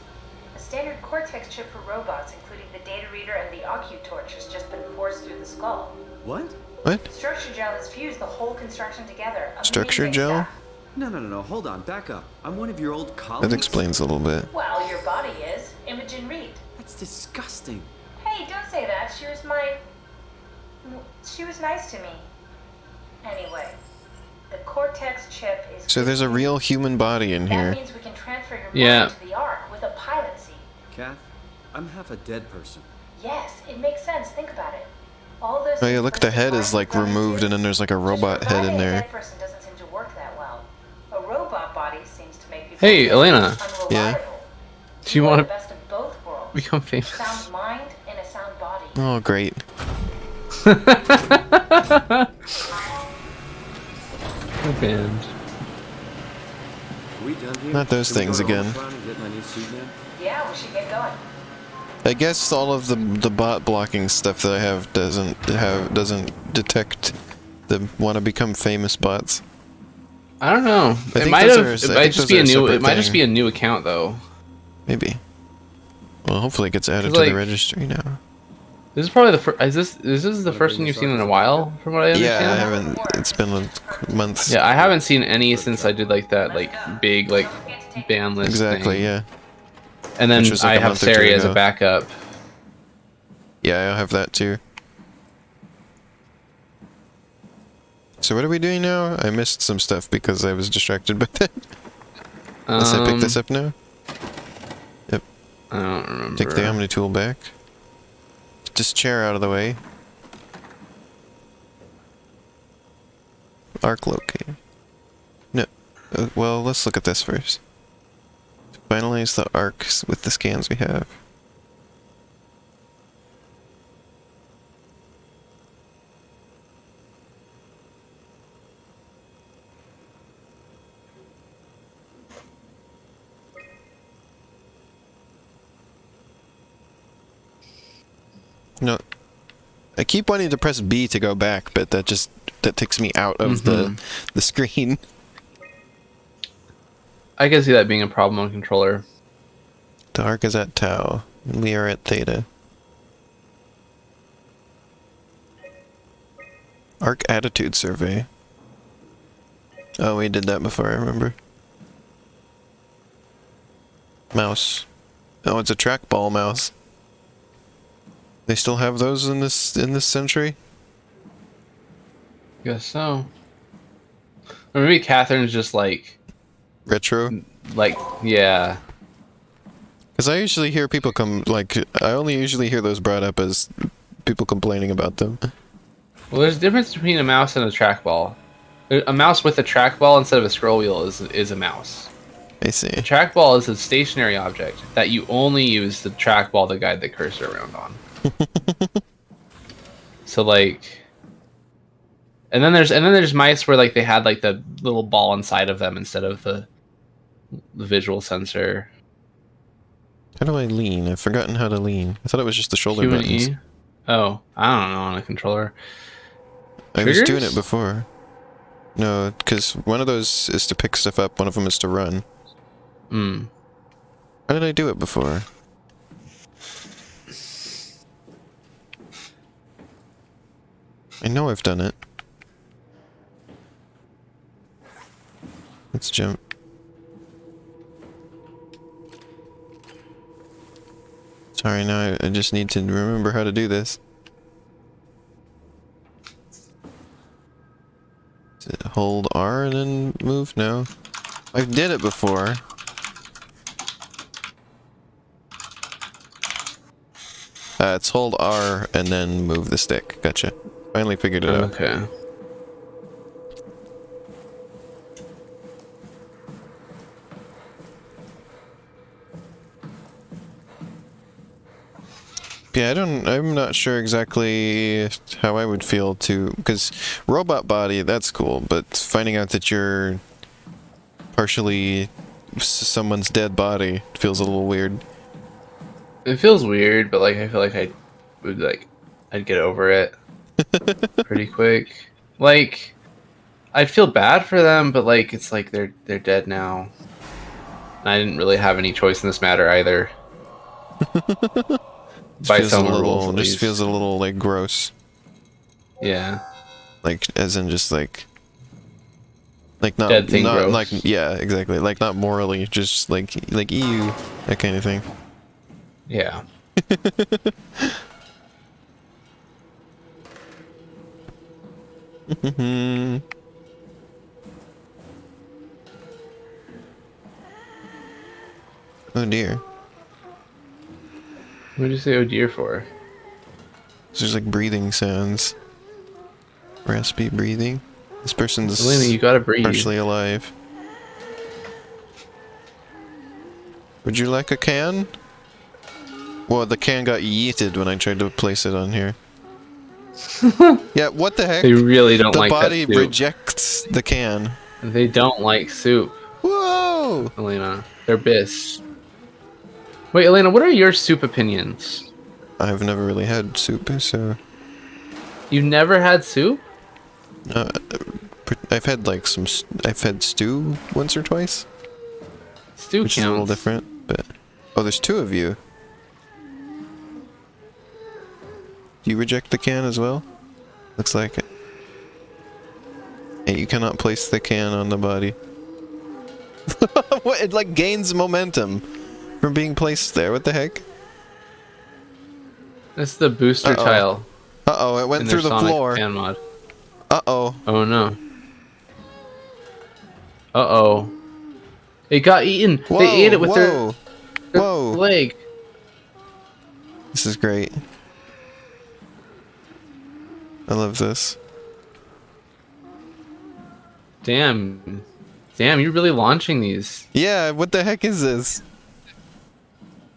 A standard Cortex chip for robots, including the data reader and the Torch, has just been forced through the skull. What? What? Structure gel has fused the whole construction together. Structure Amazing gel? stuff. No. Hold on. Back up. I'm one of your old colleagues. That explains a little bit. Well, your body is. Imogen Reed. That's disgusting. Hey, don't say that. She was nice to me. Anyway, the Cortex chip is... So there's a real human body in That here. means we can transfer your Yeah. mind to the Ark with a pilot seat. Kath, I'm half a dead person. Yes, it makes sense. Think about it. All those Oh yeah, look, the head is like removed and then there's like a robot head in there. A dead person doesn't seem to work that well. A robot body seems to make people Hey, Elena. unreliable. Yeah? Do you are want the to best of both worlds. become A famous? sound mind and a sound body. Oh, great. Band. Are we done here? Not those Should we things go to again. Omicron and get my new suit now? Yeah, we should get going. I guess all of the bot blocking stuff that I have doesn't detect the want to become famous bots. I don't know. It think might those have. are- I It think might just those be are a a new. It separate might just thing. be a new account though. Maybe. Well, hopefully it gets added 'Cause, to the like- registry now. This is probably the first. Is this the Wanna first bring one you've this seen up in a as a while? From what I understand. Yeah, I haven't. It's been months. Yeah, I haven't seen any since I did like that like big like ban list Exactly. thing. Yeah. And then Which was, like, I a have month or two Sari as a ago. backup. Yeah, I have that too. So what are we doing now? I missed some stuff because I was distracted by that. Unless I pick this up now. I don't remember. Take the Omni tool back. Get this chair out of the way. Arc locate. No. Well, let's look at this first. Finalize the arcs with the scans we have. No, I keep wanting to press B to go back, but that takes me out of the screen. I can see that being a problem on controller. The arc is at tau, and we are at theta. Arc attitude survey. Oh, we did that before, I remember. Mouse. Oh, it's a trackball mouse. They still have those in this century? Guess so. Or maybe Catherine's just like Retro? yeah. Because I usually hear people I only usually hear those brought up as people complaining about them. Well, there's a difference between a mouse and a trackball. A mouse with a trackball instead of a scroll wheel is a mouse. I see. A trackball is a stationary object that you only use the trackball to guide the cursor around on. So like, and then there's mice where like they had like the little ball inside of them instead of the visual sensor. How do I lean? I've forgotten how to lean. I thought it was just the shoulder Q and buttons. E. Oh, I don't know on a controller. I was doing Triggers? it before. No, because one of those is to pick stuff up, one of them is to run. Hmm. How did I do it before? I know I've done it. Let's jump. Sorry, now I just need to remember how to do this. Is it hold R and then move? No. I did it before. It's hold R and then move the stick. Gotcha. Finally figured it out. Okay. Yeah, I'm not sure exactly how I would feel because robot body, that's cool, but finding out that you're partially someone's dead body feels a little weird. It feels weird, but like I feel like I'd get over it pretty quick. Like I'd feel bad for them, but like it's like they're dead now. And I didn't really have any choice in this matter either. By some rules, at Just least. feels a little like gross. Yeah. Like as in just like not Dead thing not gross. like yeah, exactly. Like not morally, just like ew, that kind of thing. Yeah. Oh dear. What did you say oh dear for? There's like breathing sounds. Raspy breathing. This person's Elena, you gotta breathe. partially alive. Would you like a can? Well, the can got yeeted when I tried to place it on here. Yeah, what the heck? They really don't The like body that soup. rejects the can. They don't like soup, Whoa! Elena. They're bis. Wait, Elena, what are your soup opinions? I've never really had soup, so You've never had soup? I've had like I've had stew once or twice, Stew which counts. is a little different. But oh, there's two of you. Do you reject the can as well? Looks like it. Hey, you cannot place the can on the body. What? It like gains momentum from being placed there. What the heck? That's the booster Uh-oh. tile. Uh-oh, it went in through their the Sonic floor. fan mod. Uh-oh. Oh no. Uh-oh. It got eaten. Whoa, They ate it with whoa, their whoa. leg. This is great. I love this. Damn. Damn, you're really launching these. Yeah, what the heck is this?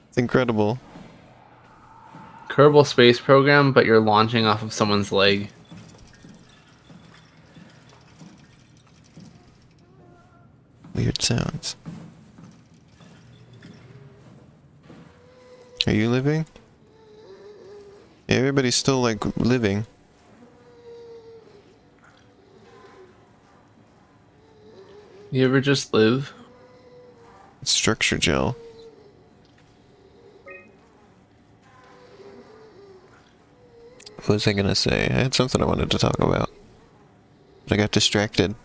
It's incredible. Kerbal Space Program, but you're launching off of someone's leg. Weird sounds. Are you living? Yeah, everybody's still like living. You ever just live? It's structure gel. What was I gonna say? I had something I wanted to talk about. But I got distracted.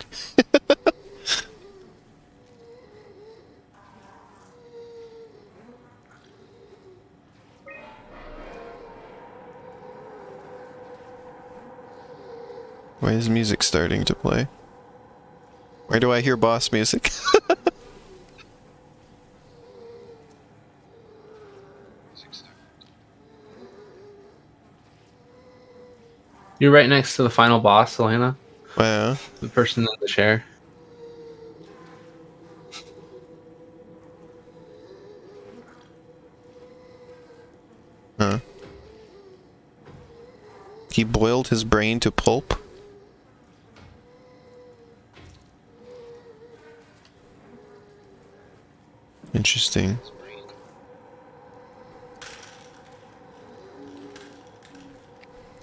Why is music starting to play? Why do I hear boss music? You're right next to the final boss, Elena. Wow. The person in the chair. Huh. He boiled his brain to pulp? Interesting.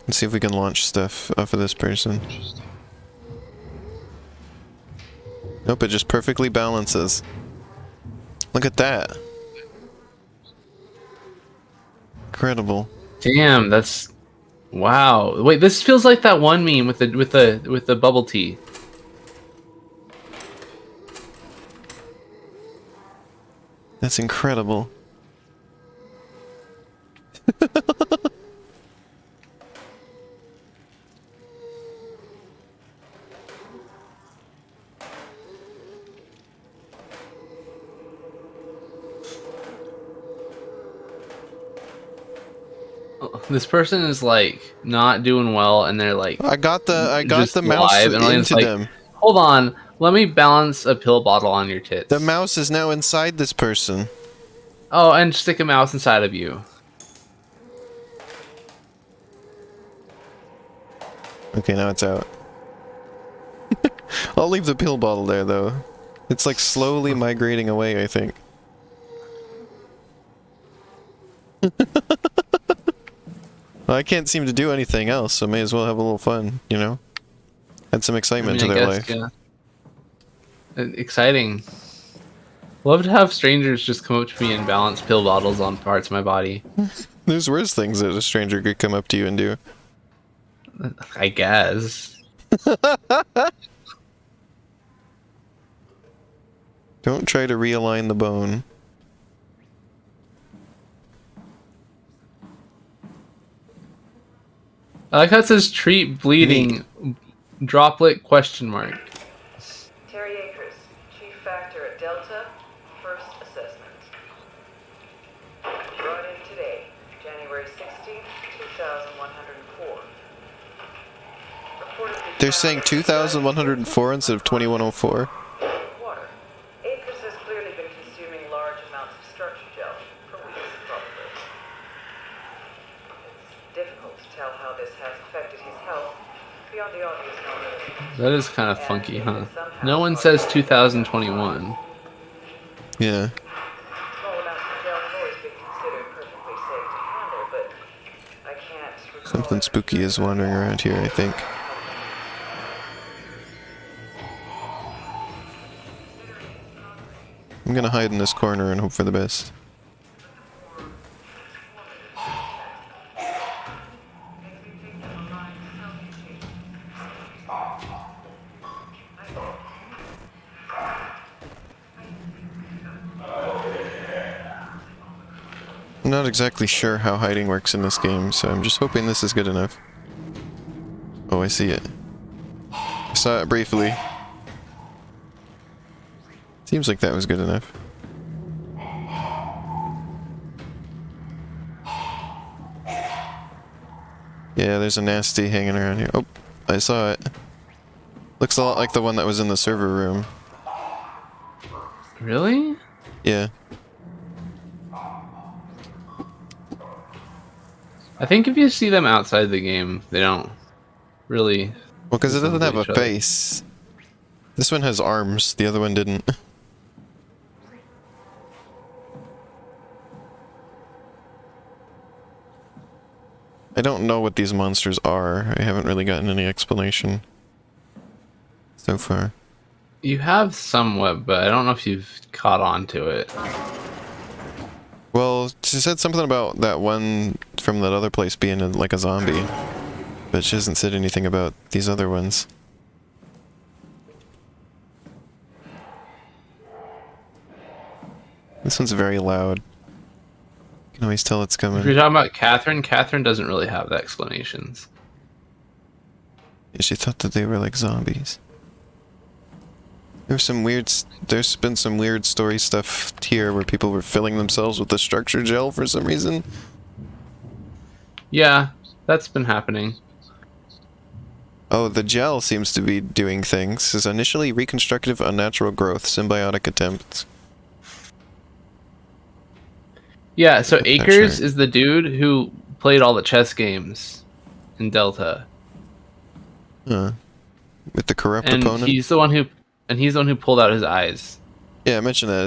Let's see if we can launch stuff off of this person. Nope, it just perfectly balances. Look at that. Incredible. Damn, that's wow. Wait, this feels like that one meme with the bubble tea. That's incredible. This person is like not doing well, and they're like I got the just mouse live, and Elaine's into like, them. hold on, let me balance a pill bottle on your tits. The mouse is now inside this person. Oh, and stick a mouse inside of you. Okay, now it's out. I'll leave the pill bottle there, though. It's like slowly migrating away, I think. Well, I can't seem to do anything else, so may as well have a little fun, you know? Add some excitement to their life. Yeah. Exciting. Love to have strangers just come up to me and balance pill bottles on parts of my body. There's worse things that a stranger could come up to you and do. I guess. Don't try to realign the bone. I like how it says treat bleeding droplet question mark. Terry Akers, Chief Factor at Delta, first assessment. Brought in today, January 16th, 2104. Reportedly They're saying 2,104 instead of 2,104. water. Akers has clearly been consuming large amounts of structure gel for weeks, probably. It's difficult to tell how this has affected his health beyond the obvious knowledge. That is kind of funky, huh? No one says 2021. Yeah. Small amounts of gel have always been considered perfectly safe to handle, but I can't recall Something spooky is wandering around here, I think. I'm gonna hide in this corner and hope for the best. I'm not exactly sure how hiding works in this game, so I'm just hoping this is good enough. Oh, I see it. I saw it briefly. Seems like that was good enough. Yeah, there's a nasty hanging around here. Oh, I saw it. Looks a lot like the one that was in the server room. Really? Yeah. I think if you see them outside the game, they don't really. Well, because it doesn't have a each other. face. This one has arms, the other one didn't. I don't know what these monsters are. I haven't really gotten any explanation so far. You have somewhat, but I don't know if you've caught on to it. Well, she said something about that one from that other place being like a zombie, but she hasn't said anything about these other ones. This one's very loud. You can always tell it's If you're coming. talking about Catherine, Catherine doesn't really have the explanations. She thought that they were like zombies. There's been some weird story stuff here where people were filling themselves with the structure gel for some reason. Yeah, that's been happening. Oh, the gel seems to be doing things. Is initially reconstructive unnatural growth, symbiotic attempts. Yeah, so Not Akers sure. is the dude who played all the chess games in Delta. Huh. With the corrupt And opponent? he's the one who pulled out his eyes. Yeah, I mentioned that.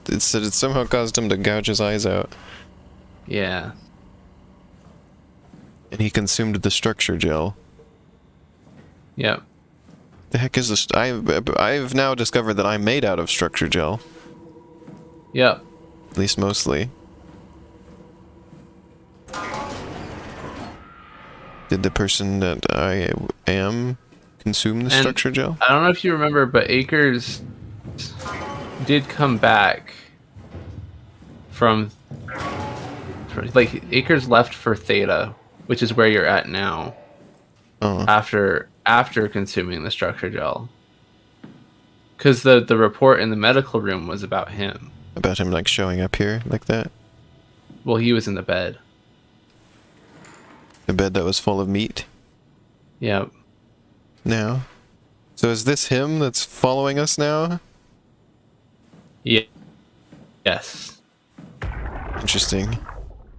It said it somehow caused him to gouge his eyes out. Yeah. And he consumed the structure gel. Yep. The heck is this? I've now discovered that I'm made out of structure gel. Yep. At least mostly. Did the person that I am consume the And structure gel? I don't know if you remember, but Akers did come back from like Akers left for Theta, which is where you're at now. Oh, After consuming the structure gel, because the report in the medical room was about him. about him like showing up here like that. Well, he was in the bed. The bed that was full of meat. Yep. Now. So is this him that's following us now? Yeah. Yes. Interesting.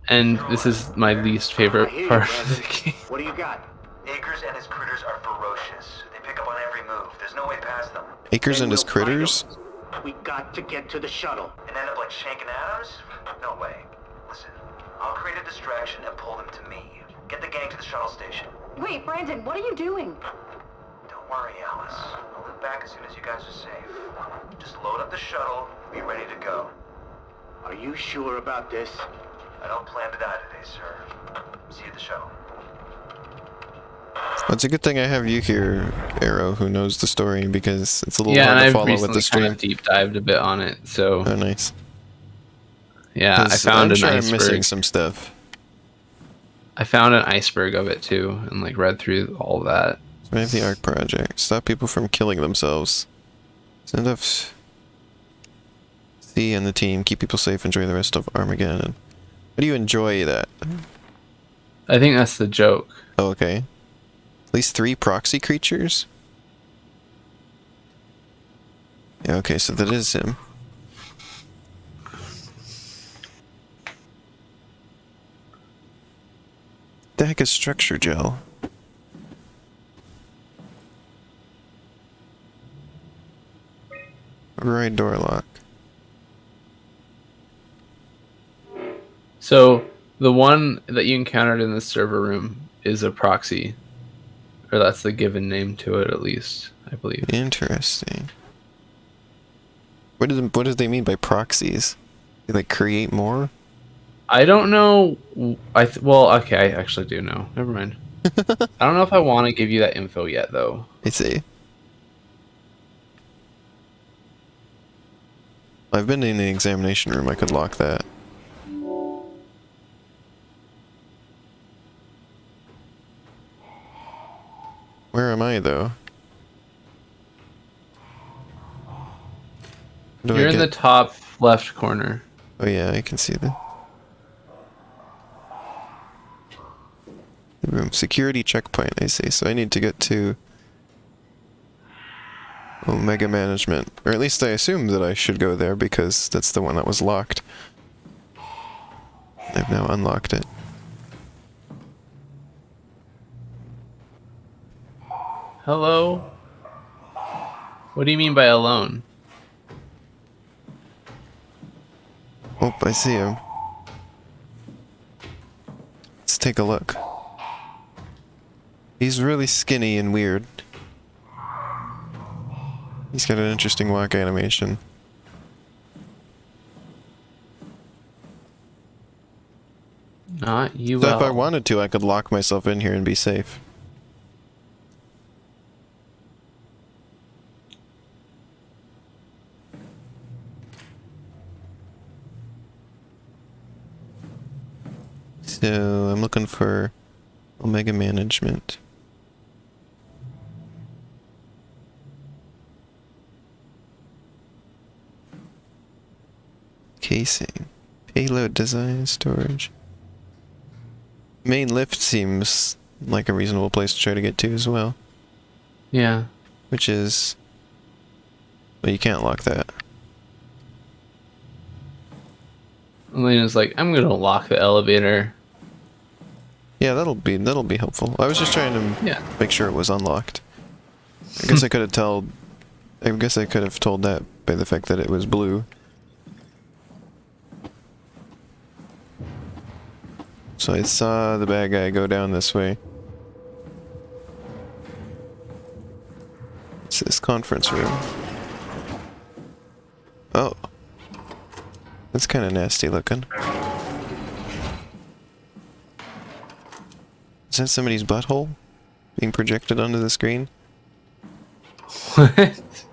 And this is my least favorite part of the game. What do you got? Akers and his critters are ferocious. They pick up on every move. There's no way past them. Akers Then and his we'll find critters? 'em. We got to get to the shuttle. And end up like Shank and Adams? No way. Listen, I'll create a distraction and pull them to me. Get the gang to the shuttle station. Wait, Brandon, what are you doing? Don't worry, Alice. I'll look back as soon as you guys are safe. Just load up the shuttle, be ready to go. Are you sure about this? I don't plan to die today, sir. See you at the shuttle. Well, it's a good thing I have you here, Arrow, who knows the story, because it's a little Yeah, and hard to I've follow with recently the stream. kind of deep dived a bit on it. So Oh, nice. yeah, I 'Cause found I'm an sure I'm missing iceberg. some stuff. I found an iceberg of it too, and like read through all of that. Survive the ARC project. Stop people from killing themselves. Send off C and the team. Keep people safe. Enjoy the rest of Armageddon. How do you enjoy that? I think that's the joke. Oh, okay. At least 3 proxy creatures? Yeah, okay, so that is him. The heck is structure gel? Right door lock. So the one that you encountered in the server room is a proxy, or that's the given name to it, at least I believe. Interesting. What do they mean by proxies? They like create more? I don't know. Well, okay, I actually do know. Never mind. I don't know if I want to give you that info yet, though. I see. I've been in the examination room. I could lock that. Where am I, though? Do You're I in the get- top left corner. Oh yeah, I can see the room. Security checkpoint, I see. So I need to get to Omega Management. Or at least I assume that I should go there because that's the one that was locked. I've now unlocked it. Hello? What do you mean by alone? Oh, I see him. Let's take a look. He's really skinny and weird. He's got an interesting walk animation. Not you. So if I wanted to, I could lock myself in here and be safe. So I'm looking for Omega Management. Casing. Payload design, storage. Main lift seems like a reasonable place to try to get to as well. Yeah. Which is... Well, you can't lock that. Elena's like, I'm gonna lock the elevator. Yeah, that'll be helpful. I was just trying to Yeah. make sure it was unlocked. I guess I could have told... I guess I could have told that by the fact that it was blue. So I saw the bad guy go down this way. What's this conference room? Oh. That's kind of nasty looking. Is that somebody's butthole being projected onto the screen? What?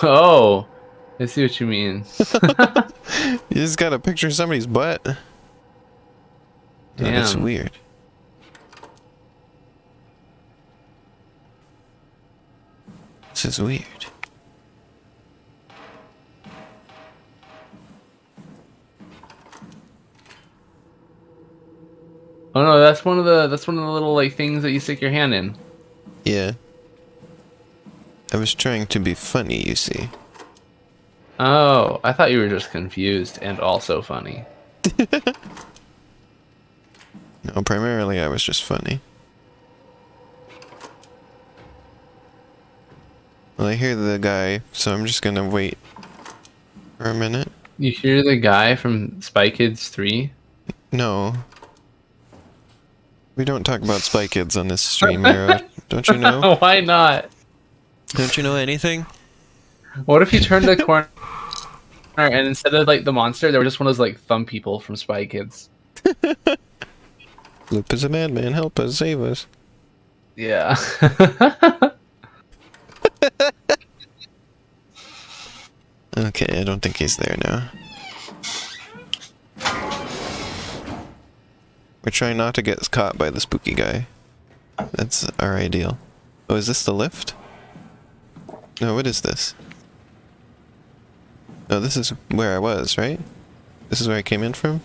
Oh, I see what you mean. You just got a picture of somebody's butt. Oh, that's Damn. weird. This is weird. Oh no, that's one of the little like things that you stick your hand in. Yeah. I was trying to be funny, you see. Oh, I thought you were just confused and also funny. No, primarily I was just funny. Well, I hear the guy, so I'm just gonna wait for a minute. You hear the guy from Spy Kids 3? No. We don't talk about Spy Kids on this stream, Hero. Don't you know? Why not? Don't you know anything? What if you turned the corner and instead of like the monster, there were just one of those like thumb people from Spy Kids? Loop is a madman, help us, save us. Yeah. Okay, I don't think he's there now. We're trying not to get caught by the spooky guy. That's our ideal. Oh, is this the lift? No, what is this? No, this is where I was, right? This is where I came in from?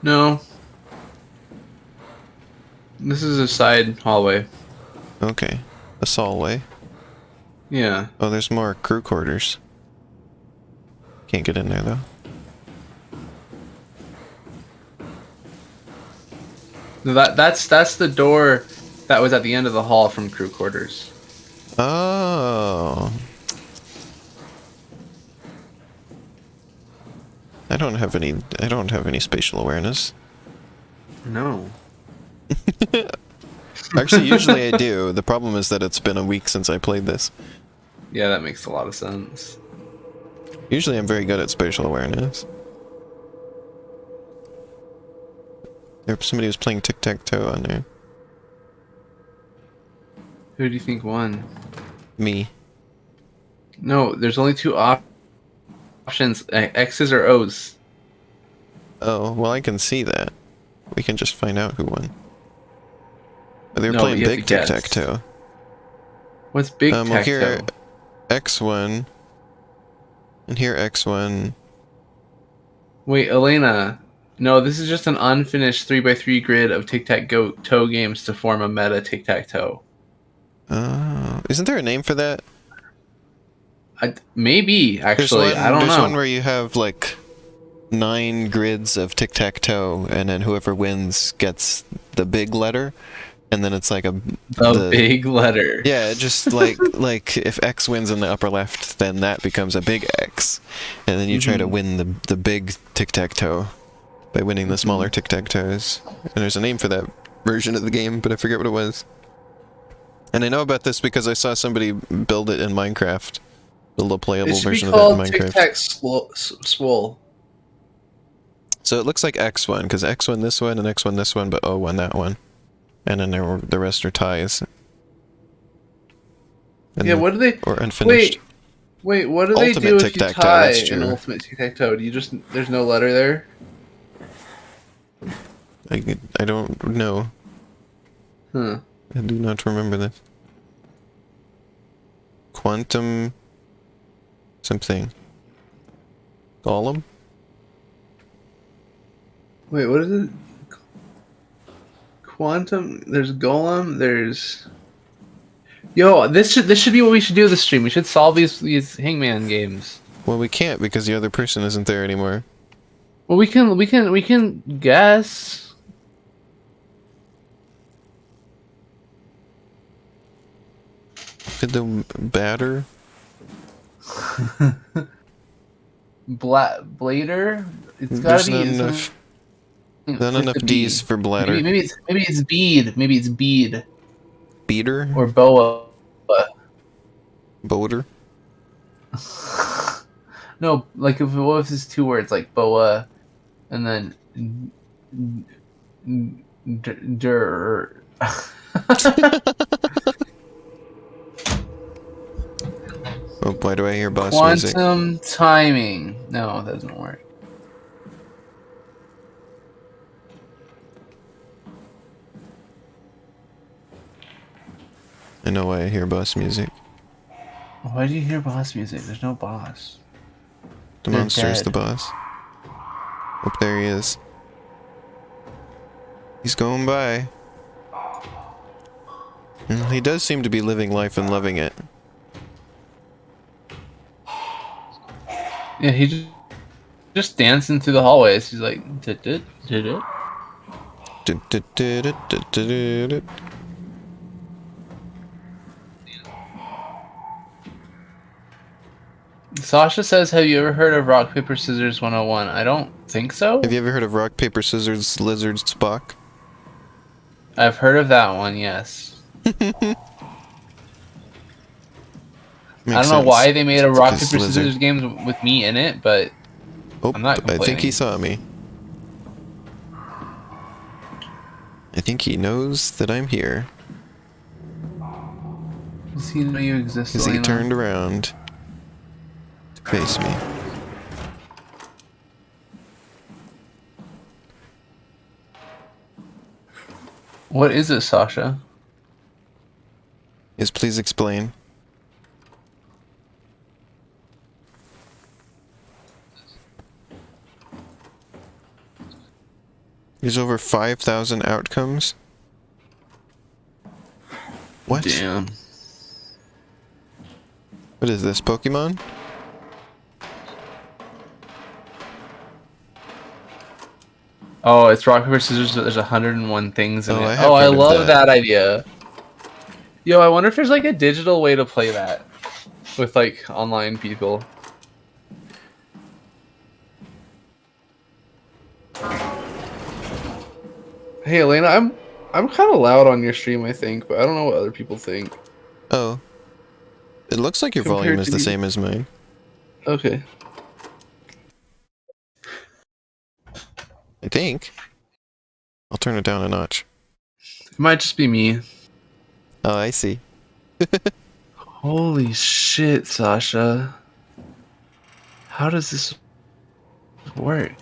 No. This is a side hallway. Okay. A hallway. Yeah. Oh, there's more crew quarters. Can't get in there, though. No, that's the door that was at the end of the hall from crew quarters. Oh. I don't have any spatial awareness. No. Actually, usually I do. The problem is that it's been a week since I played this. Yeah, that makes a lot of sense. Usually I'm very good at spatial awareness. Somebody was playing tic-tac-toe on there. Who do you think won? Me. No, there's only two options: X's or O's. Oh, well I can see that. We can just find out who won. Oh, they were No, playing you have big to guess. tic-tac-toe. What's big Well tacto? here, X1. And here X1. Wait, Elena. No, this is just an unfinished 3x3 grid of tic-tac-toe games to form a meta tic-tac-toe. Oh, isn't there a name for that? Maybe, actually. I don't There's know. one where you have like 9 grids of tic-tac-toe, and then whoever wins gets the big letter, and then it's like The big letter. Yeah, just like if X wins in the upper left, then that becomes a big X, and then you try to win the big tic-tac-toe by winning the smaller tic-tac-toes. And there's a name for that version of the game, but I forget what it was. And I know about this because I saw somebody build it in Minecraft, the little playable It should be version of that called in Minecraft. tic-tac-swole. So it looks like X1, because X won this one and X won this one, but O won that one. And then the rest are ties. And Yeah, what do they... Or unfinished. Wait, what do Ultimate they do if you tic-tac-toe, tie that's an true. ultimate tic-tac-toe? Do you just... There's no letter there? I don't know. Huh. I do not remember this. Quantum... something. Golem? Wait, what is it? Quantum... There's Golem, there's... Yo, this should be what we should do this stream. We should solve these Hangman games. Well, we can't because the other person isn't there anymore. Well, we can guess. Did the batter? Blader? It's There's gotta not be enough, not with enough the D's B. for bladder. Maybe it's bead. Maybe it's bead Beater? or boa. Boulder? No, like if what if it's 2 words like boa, and then dur. Oh, why do I hear boss music? Quantum timing. No, that doesn't work. I know why I hear boss music. Why do you hear boss music? There's no boss. The They're monster is the dead. boss. Oh, there he is. He's going by. And he does seem to be living life and loving it. Yeah, he just dancing through the hallways. He's like, did it. Sasha says, have you ever heard of Rock, Paper, Scissors 101? I don't think so. Have you ever heard of Rock, Paper, Scissors, Lizard, Spock? I've heard of that one, yes. I don't know why they made a Rock, Because Paper, lizard. Scissors game with me in it, but Oh, I'm not I think complaining. he saw me. I think he knows that I'm here. Does he know you exist, Because he Elena? turned around to face me. What is it, Sasha? Yes, please explain. There's over 5,000 outcomes. What? Damn. What is this, Pokemon? Oh, it's Rock, Paper, Scissors, but there's 101 things in Oh, it. I have I heard of love that. that idea. Yo, I wonder if there's like a digital way to play that with like online people. Hey Elena, I'm kind of loud on your stream, I think, but I don't know what other people think. Oh. It looks like your Compared volume is to the you. same as mine. Okay. I think. I'll turn it down a notch. It might just be me. Oh, I see. Holy shit, Sasha. How does this work?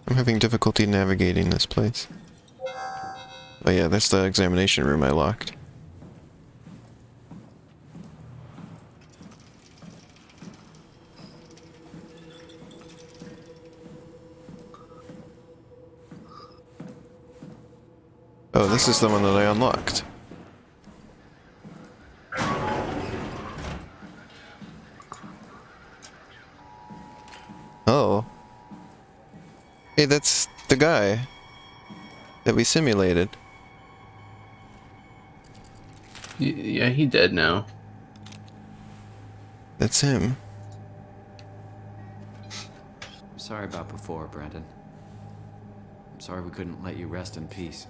I'm having difficulty navigating this place. Oh yeah, that's the examination room I locked. Oh, this is the one that I unlocked. Oh. Hey, that's the guy that we simulated. Yeah, he dead now. That's him. I'm sorry about before, Brandon. I'm sorry we couldn't let you rest in peace.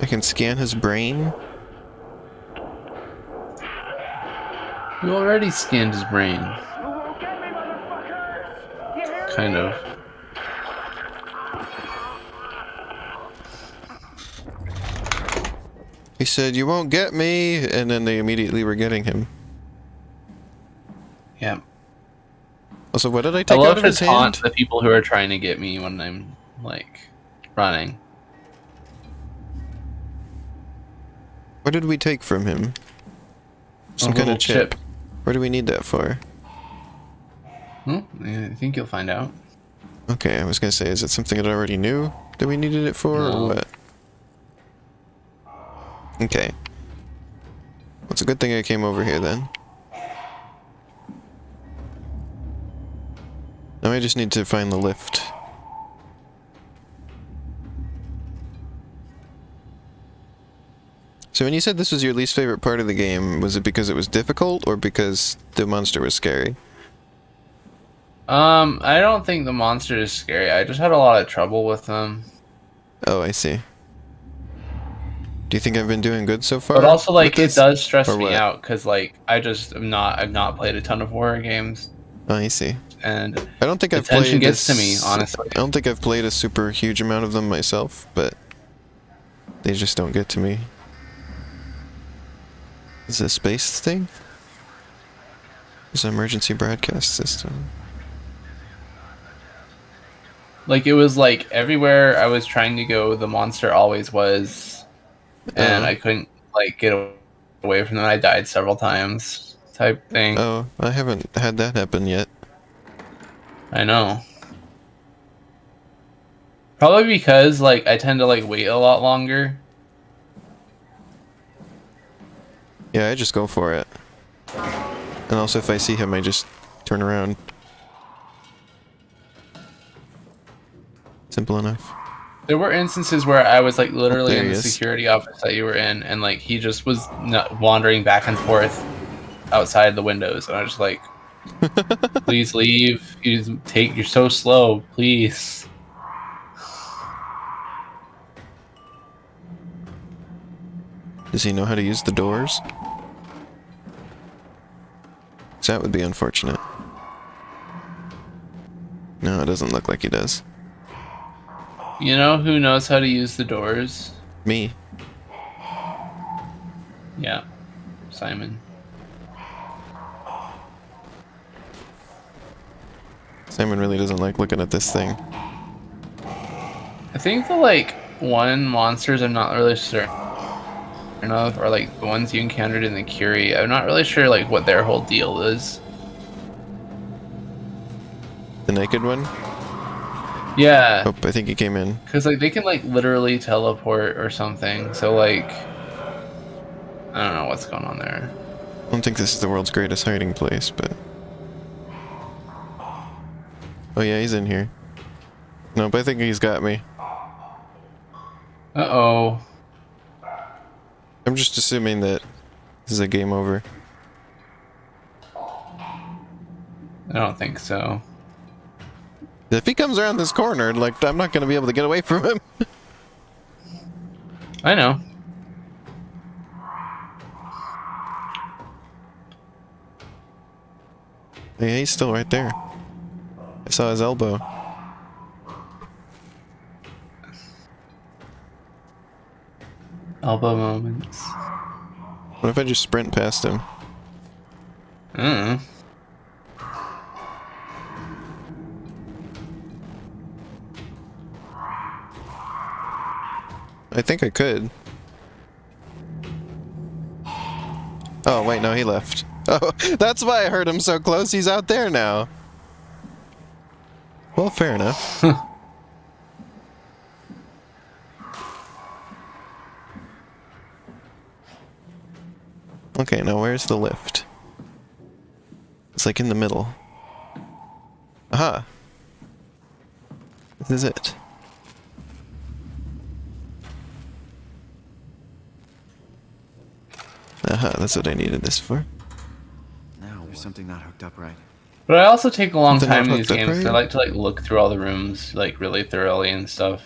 I can scan his brain. You already scanned his brain. Kind of. He said, "You won't get me," and then they immediately were getting him. Yeah. Also, what did I I take out love of to his taunt hand? the people who are trying to get me when I'm, like, running. What did we take from him? Some A kind little of chip. What do we need that for? I think you'll find out. Okay, I was gonna say, is it something that I already knew that we needed it for, No. or what? Okay. Well, it's a good thing I came over here then. Now I just need to find the lift. Is So when you said this was your least favorite part of the game, was it because it was difficult or because the monster was scary? I don't think the monster is scary. I just had a lot of trouble with them. Oh, I see. Do you think I've been doing good so far? But also, like, with it this? does stress Or me what? out because, like, I've not played a ton of horror games, Oh, I see. and I don't think the I've tension played gets to me, this. honestly. I don't think I've played a super huge amount of them myself, but they just don't get to me. Is it a space thing? It's an emergency broadcast system. Like, it was like everywhere I was trying to go, the monster always was, and I couldn't like get away from them. I died several times, type thing. Oh, I haven't had that happen yet. I know. Probably because like I tend to like wait a lot longer. Yeah, I just go for it. And also if I see him, I just turn around. Simple enough. There were instances where I was like literally There in he the is. security office that you were in, and like he just was wandering back and forth outside the windows, and I was just like, "Please leave. You're so slow. Please." Does he know how to use the doors? 'Cause that would be unfortunate. No, it doesn't look like he does. You know who knows how to use the doors? Me. Yeah, Simon. Simon really doesn't like looking at this thing. I think the like one monsters I'm not really certain of are like the ones you encountered in the Curie. I'm not really sure like what their whole deal is. The naked one? Yeah, Oh, I think he came in. because like they can like literally teleport or something. So like, I don't know what's going on there. I don't think this is the world's greatest hiding place, but... Oh yeah, he's in here. Nope, I think he's got me. Uh-oh. I'm just assuming that this is a game over. I don't think so. If he comes around this corner, like, I'm not gonna be able to get away from him. I know. Yeah, he's still right there. I saw his elbow. Elbow moments. What if I just sprint past him? Mm. I think I could. Oh, wait, no, he left. Oh, that's why I heard him so close. He's out there now. Well, fair enough. Okay, now where's the lift? It's like in the middle. Aha! This is it. Aha, that's what I needed this for. Now, there's something not hooked up right. But I also take a long Something time not in these hooked up, games. 'Cause I right? like to like look through all the rooms like really thoroughly and stuff.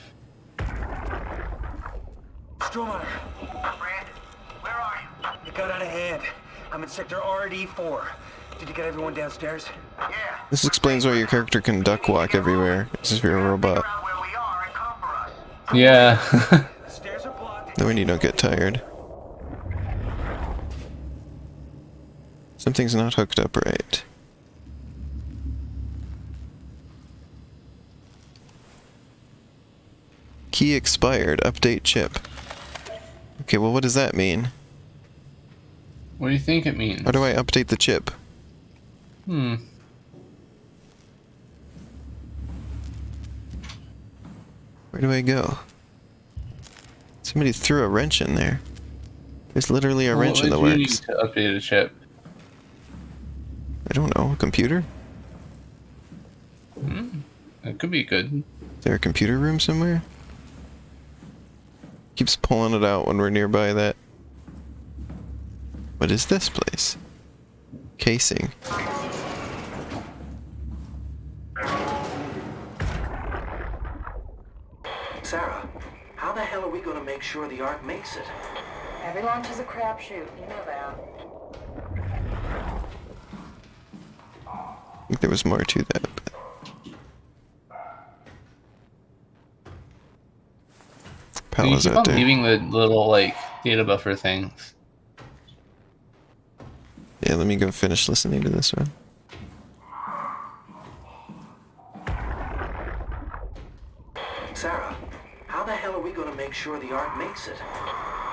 Stromae! Brandon, where are you? It got out of hand. I'm in sector RD4. Did you get everyone downstairs? Yeah. This explains why your character can duck walk everywhere, as if you're a robot. Figure out where we are and come for us. Yeah. The stairs are blocked. That way you don't get tired. Something's not hooked up right. Key expired. Update chip. Okay, well what does that mean? What do you think it means? How do I update the chip? Hmm. Where do I go? Somebody threw a wrench in there. There's literally a wrench in the What would you works. need to update a chip? I don't know. A computer? It could be good. Is there a computer room somewhere? Keeps pulling it out when we're nearby that. What is this place? Casing. Sarah, how the hell are we gonna make sure the Ark makes it? Every launch is a crapshoot, you know that. I think there was more to that. But... You Paula's keep out on there. leaving the little like data buffer things. Yeah, let me go finish listening to this one. Sarah, how the hell are we gonna make sure the Ark makes it?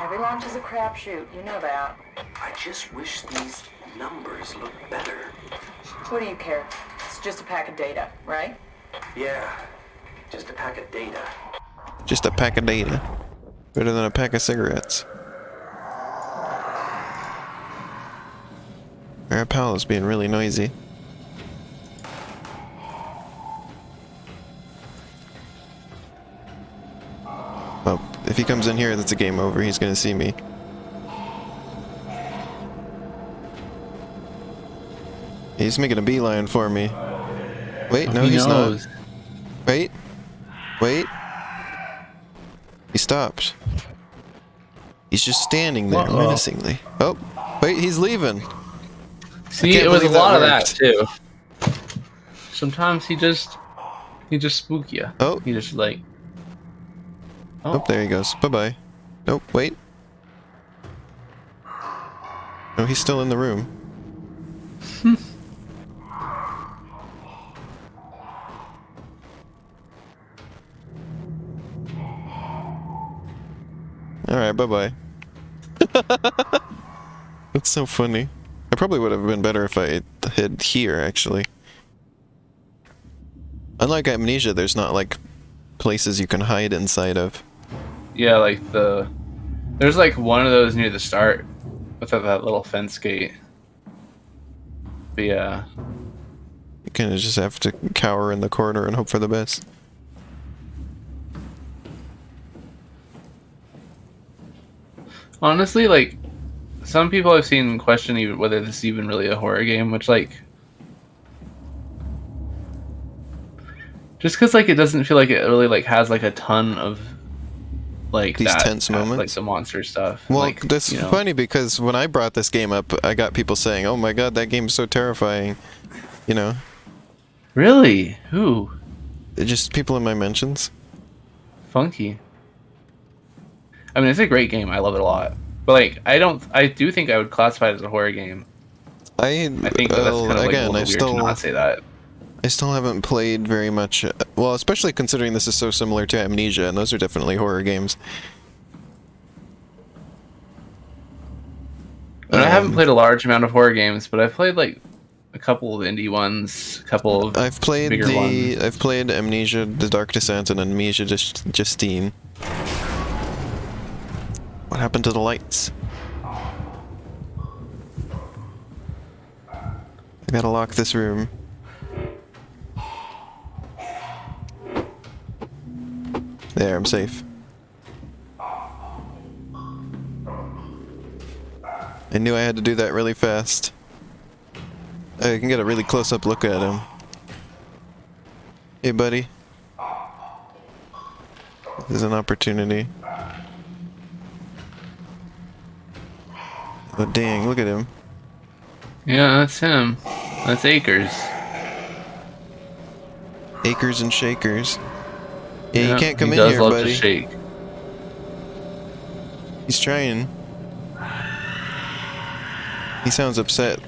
Every launch is a crapshoot, you know that. I just wish these numbers looked better. What do you care? It's just a pack of data, right? Yeah, just a pack of data. Just a pack of data. Better than a pack of cigarettes. Our pal is being really noisy. Well, if he comes in here, that's a game over. He's gonna see me. He's making a beeline for me. Wait, no, He he's knows. not. Wait. Wait. He stopped. He's just standing there Uh-oh. menacingly. Oh, wait, he's leaving. See, can't it was a believe that lot of that worked. too. Sometimes he just spook you. Oh. He just like. Oh, there he goes. Bye-bye. Nope, wait. No, he's still in the room. Alright, bye-bye. That's so funny. I probably would have been better if I hid here, actually. Unlike Amnesia, there's not, like, places you can hide inside of. Yeah, like there's like one of those near the start with that little fence gate. But yeah. You kind of just have to cower in the corner and hope for the best. Honestly, like some people I've seen question even whether this is even really a horror game, which like just because like it doesn't feel like it really like has like a ton of like These that tense moments? like the monster stuff. Well, like, that's you know. funny because when I brought this game up, I got people saying, "Oh my god, that game's so terrifying." You know, Really? Who? just people in my mentions. Funky. I mean, it's a great game. I love it a lot. But like, I do think I would classify it as a horror game. I think that's well, kind of like again, a little I weird to not say that. still haven't played very much. Well, especially considering this is so similar to Amnesia, and those are definitely horror games. And I haven't played a large amount of horror games, but I've played like a couple of indie ones, a couple of I've played bigger ones. I've played Amnesia: The Dark Descent and Amnesia Justine. What happened to the lights? I gotta lock this room. There, I'm safe. I knew I had to do that really fast. I can get a really close-up look at him. Hey, buddy. There's an opportunity. Oh, dang, look at him. Yeah, that's him. That's Akers. Acres and shakers. Yeah, you can't come he in does here, love buddy. to shake. He's trying. He sounds upset.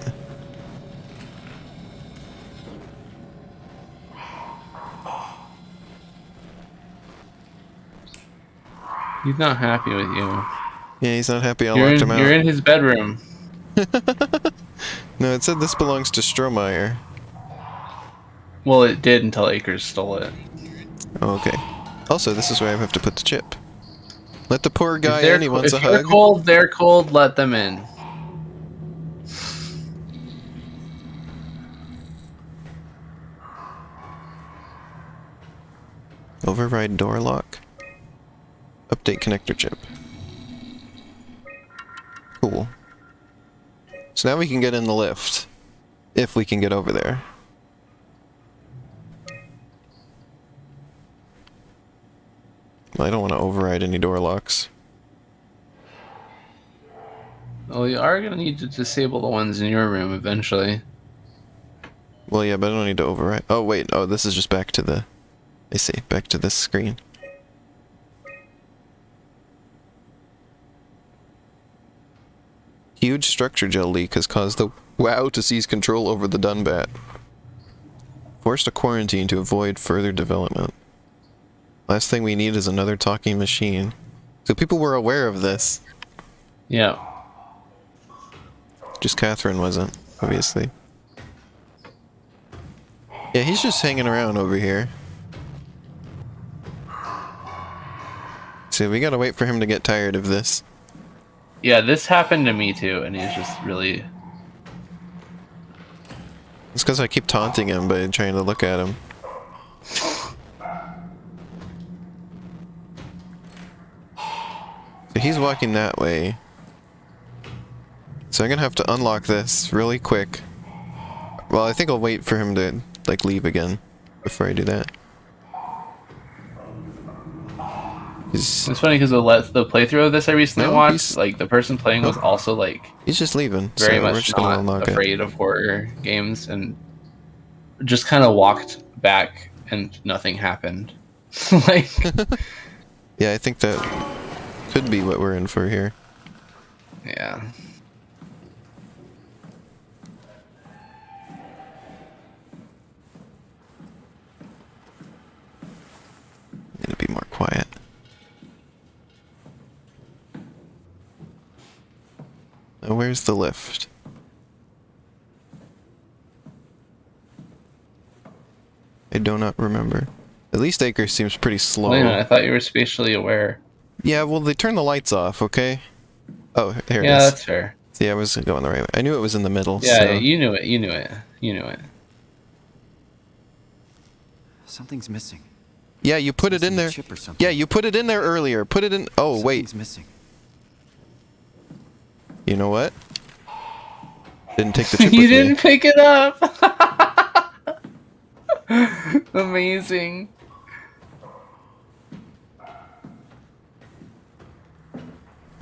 He's not happy with you. Yeah, he's not happy. I locked him out. You're in his bedroom. No, it said this belongs to Strohmeyer. Well, it did until Akers stole it. Oh, okay. Also, this is where I have to put the chip. Let the poor guy If in, he wants a they're hug. cold, they're cold. Let them in. Override door lock. Update connector chip. Cool. So now we can get in the lift. If we can get over there. I don't want to override any door locks. Well, you are gonna need to disable the ones in your room eventually. Well, yeah, but I don't need to override. Oh, wait. Oh, this is just back to the... I see. Back to this screen. Huge structure gel leak has caused the WoW to seize control over the Dunbat. Forced a quarantine to avoid further development. Last thing we need is another talking machine. So people were aware of this. Yeah. Just Catherine wasn't, obviously. Yeah, he's just hanging around over here. So we gotta wait for him to get tired of this. Yeah, this happened to me too, and he's just really... It's because I keep taunting him by trying to look at him. So he's walking that way. So I'm gonna have to unlock this really quick. Well, I think I'll wait for him to, like, leave again before I do that. It's funny because the playthrough of this I recently No, watched, like, the person playing was Nope. also, like, He's just leaving, very so we're much just gonna not unlock it. afraid of horror games, and just kind of walked back and nothing happened. Like, Yeah, I think that could be what we're in for here. yeah. I'm gonna be more quiet. Now, where's the lift? I do not remember. At least Acre seems pretty slow. Wait a minute, I thought you were spatially aware. Yeah, well, they turned the lights off, okay? Oh, here it Yeah, is. that's fair. See, I was going the right way. I knew it was in the middle, Yeah, so... you knew it. You knew it. You knew it. Something's missing. Yeah, you put it in Missing a there. chip or something. Yeah, you put it in there earlier. Put it in... Oh, wait. Something's missing. You know what? Didn't take the chip You with didn't me. pick it up. Amazing.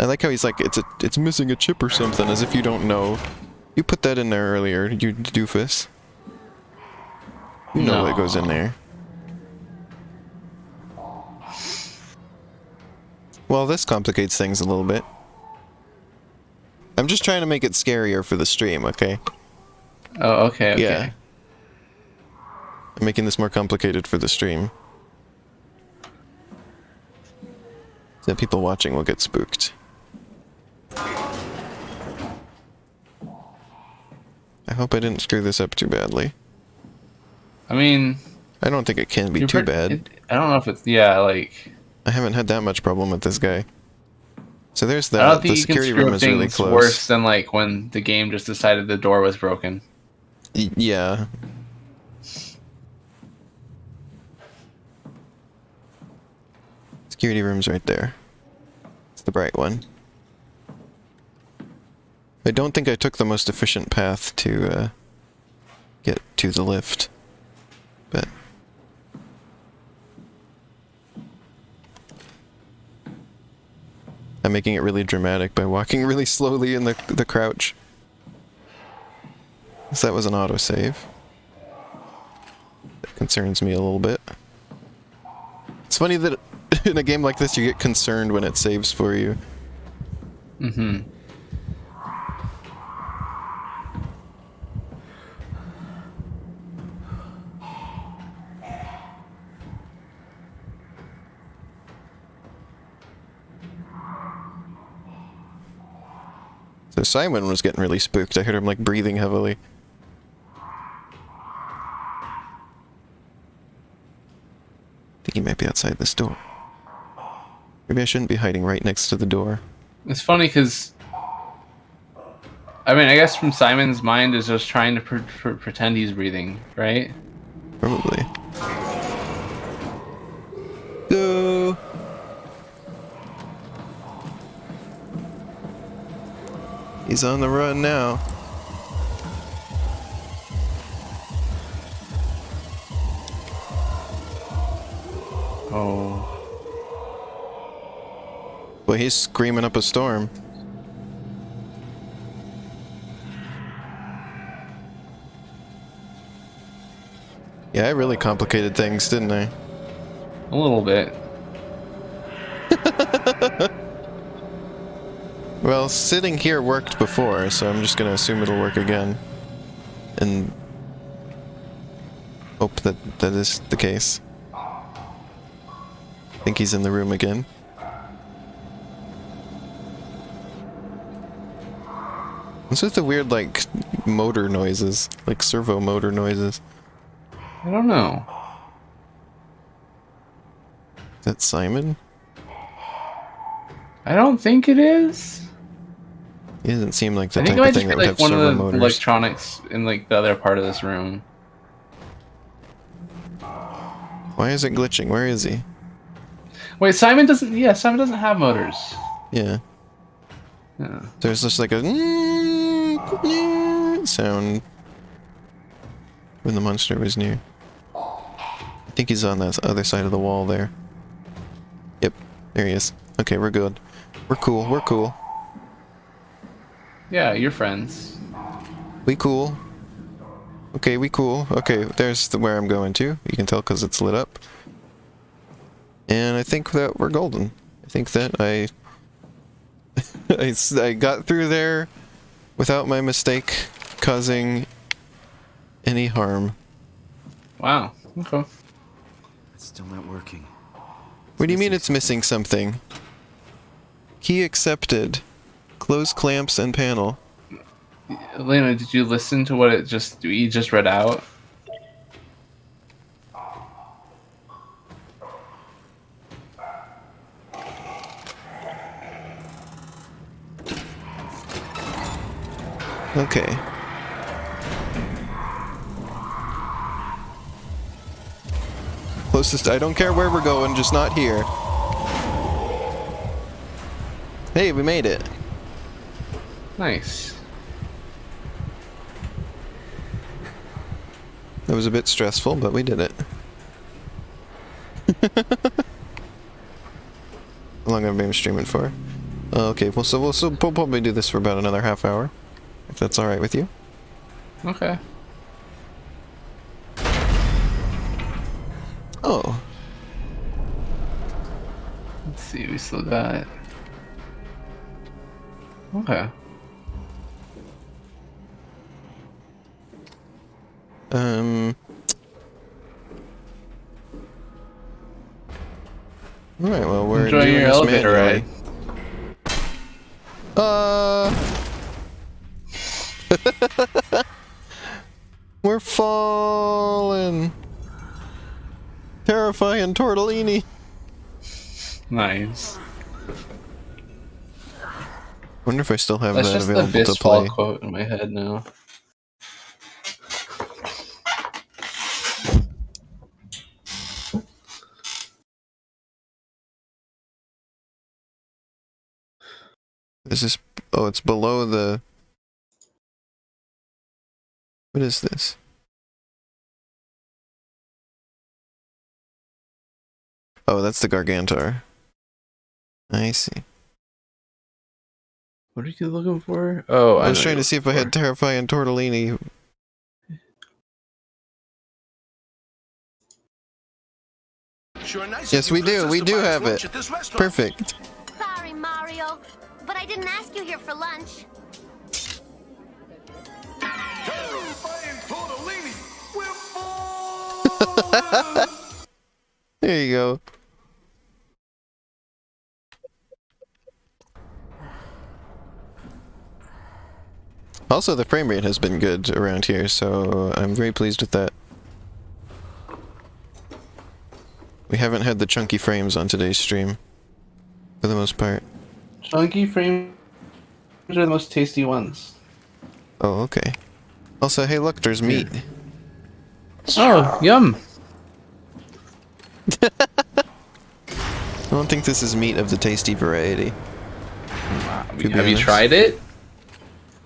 I like how he's like, it's missing a chip or something, as if you don't know. You put that in there earlier, you doofus. You know what goes in there. Well, this complicates things a little bit. I'm just trying to make it scarier for the stream, okay? Oh, okay, okay. Yeah. I'm making this more complicated for the stream. So people watching will get spooked. I hope I didn't screw this up too badly. I mean, I don't think it can be too bad. I don't know if it's, yeah, like... I haven't had that much problem with this guy. So there's I don't that. think The you can security screw room up is really things close. worse than, like, when the game just decided the door was broken. Yeah. Security room's right there. It's the bright one. I don't think I took the most efficient path to get to the lift. But... I'm making it really dramatic by walking really slowly in the crouch. So that was an autosave. That concerns me a little bit. It's funny that in a game like this you get concerned when it saves for you. Mm-hmm. So Simon was getting really spooked. I heard him like breathing heavily. I think he might be outside this door. Maybe I shouldn't be hiding right next to the door. It's funny because, I mean, I guess from Simon's mind is just trying to pretend he's breathing, right? Probably. Go! He's on the run now. Well, he's screaming up a storm. Yeah, I really complicated things, didn't I? A little bit. Well, sitting here worked before, so I'm just gonna assume it'll work again. And hope that that is the case. I think he's in the room again. What's with the weird, like, motor noises? Like servo motor noises? I don't know. Is that Simon? I don't think it is. He doesn't seem like the I think type it might of just thing be that would like have one servo of the motors. electronics in like the other part of this room. Why is it glitching? Where is he? Wait, Simon doesn't. Yeah, Simon doesn't have motors. Yeah. Yeah. There's just like a sound when the monster was near. I think he's on that other side of the wall there. Yep, there he is. Okay, we're good. We're cool. We're cool. Yeah, you're friends. We cool. Okay, we cool. Okay, there's where I'm going to. You can tell because it's lit up. And I think that we're golden. I think that I got through there without my mistake causing any harm. Wow. Okay. It's still not working. What do you mean it's missing something? Key accepted. Close clamps and panel. Elena, did you listen to what you just read out? Okay. Closest, I don't care where we're going, just not here. Hey, we made it. Nice. It was a bit stressful, but we did it. How long have I been streaming for? Okay, well, so we'll probably do this for about another half hour, if that's alright with you. Okay. Oh. Let's see, we still got... Okay. Alright, well, we're Enjoy doing your this elevator manually. ride. We're falling. Terrifying tortellini. Nice. Wonder if I still have That's that just the available to Bisbal play. quote in my head now. Is this? Oh, it's below the. What is this? Oh, that's the Gargantar. I see. What are you looking for? Oh, I was know trying to you're see if I looking had terrifying tortellini. Sure nice Yes, of you we do. We to do buy us have lunch it. at this restaurant. Perfect. Sorry, Mario, but I didn't ask you here for lunch. Terrifying tortellini. We're falling. There you go. Also, the frame rate has been good around here, so I'm very pleased with that. We haven't had the chunky frames on today's stream, for the most part. Chunky frames are the most tasty ones. Oh, okay. Also, hey look, there's meat. Oh, yum! I don't think this is meat of the tasty variety. Have be you honest. tried it?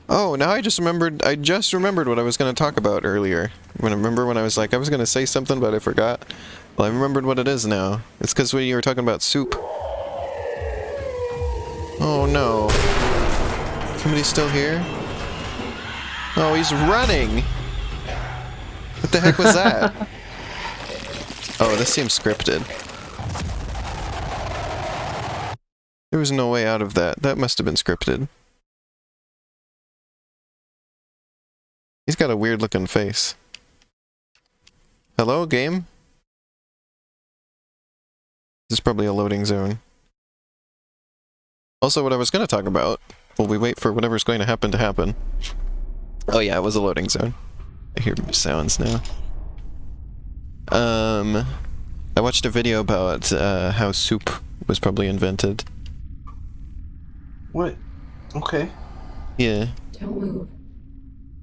Oh, now I just remembered what I was going to talk about earlier. Remember when I was like, I was going to say something, but I forgot? Well, I remembered what it is now. It's because when you were talking about soup. Oh no. Somebody's still here? Oh, he's running! What the heck was that? Oh, this seems scripted. There was no way out of that. That must have been scripted. He's got a weird looking face. Hello, game? This is probably a loading zone. Also, what I was going to talk about, while we wait for whatever's going to happen. Oh yeah, it was a loading zone. I hear sounds now. I watched a video about how soup was probably invented. What? Okay. Yeah. Don't move.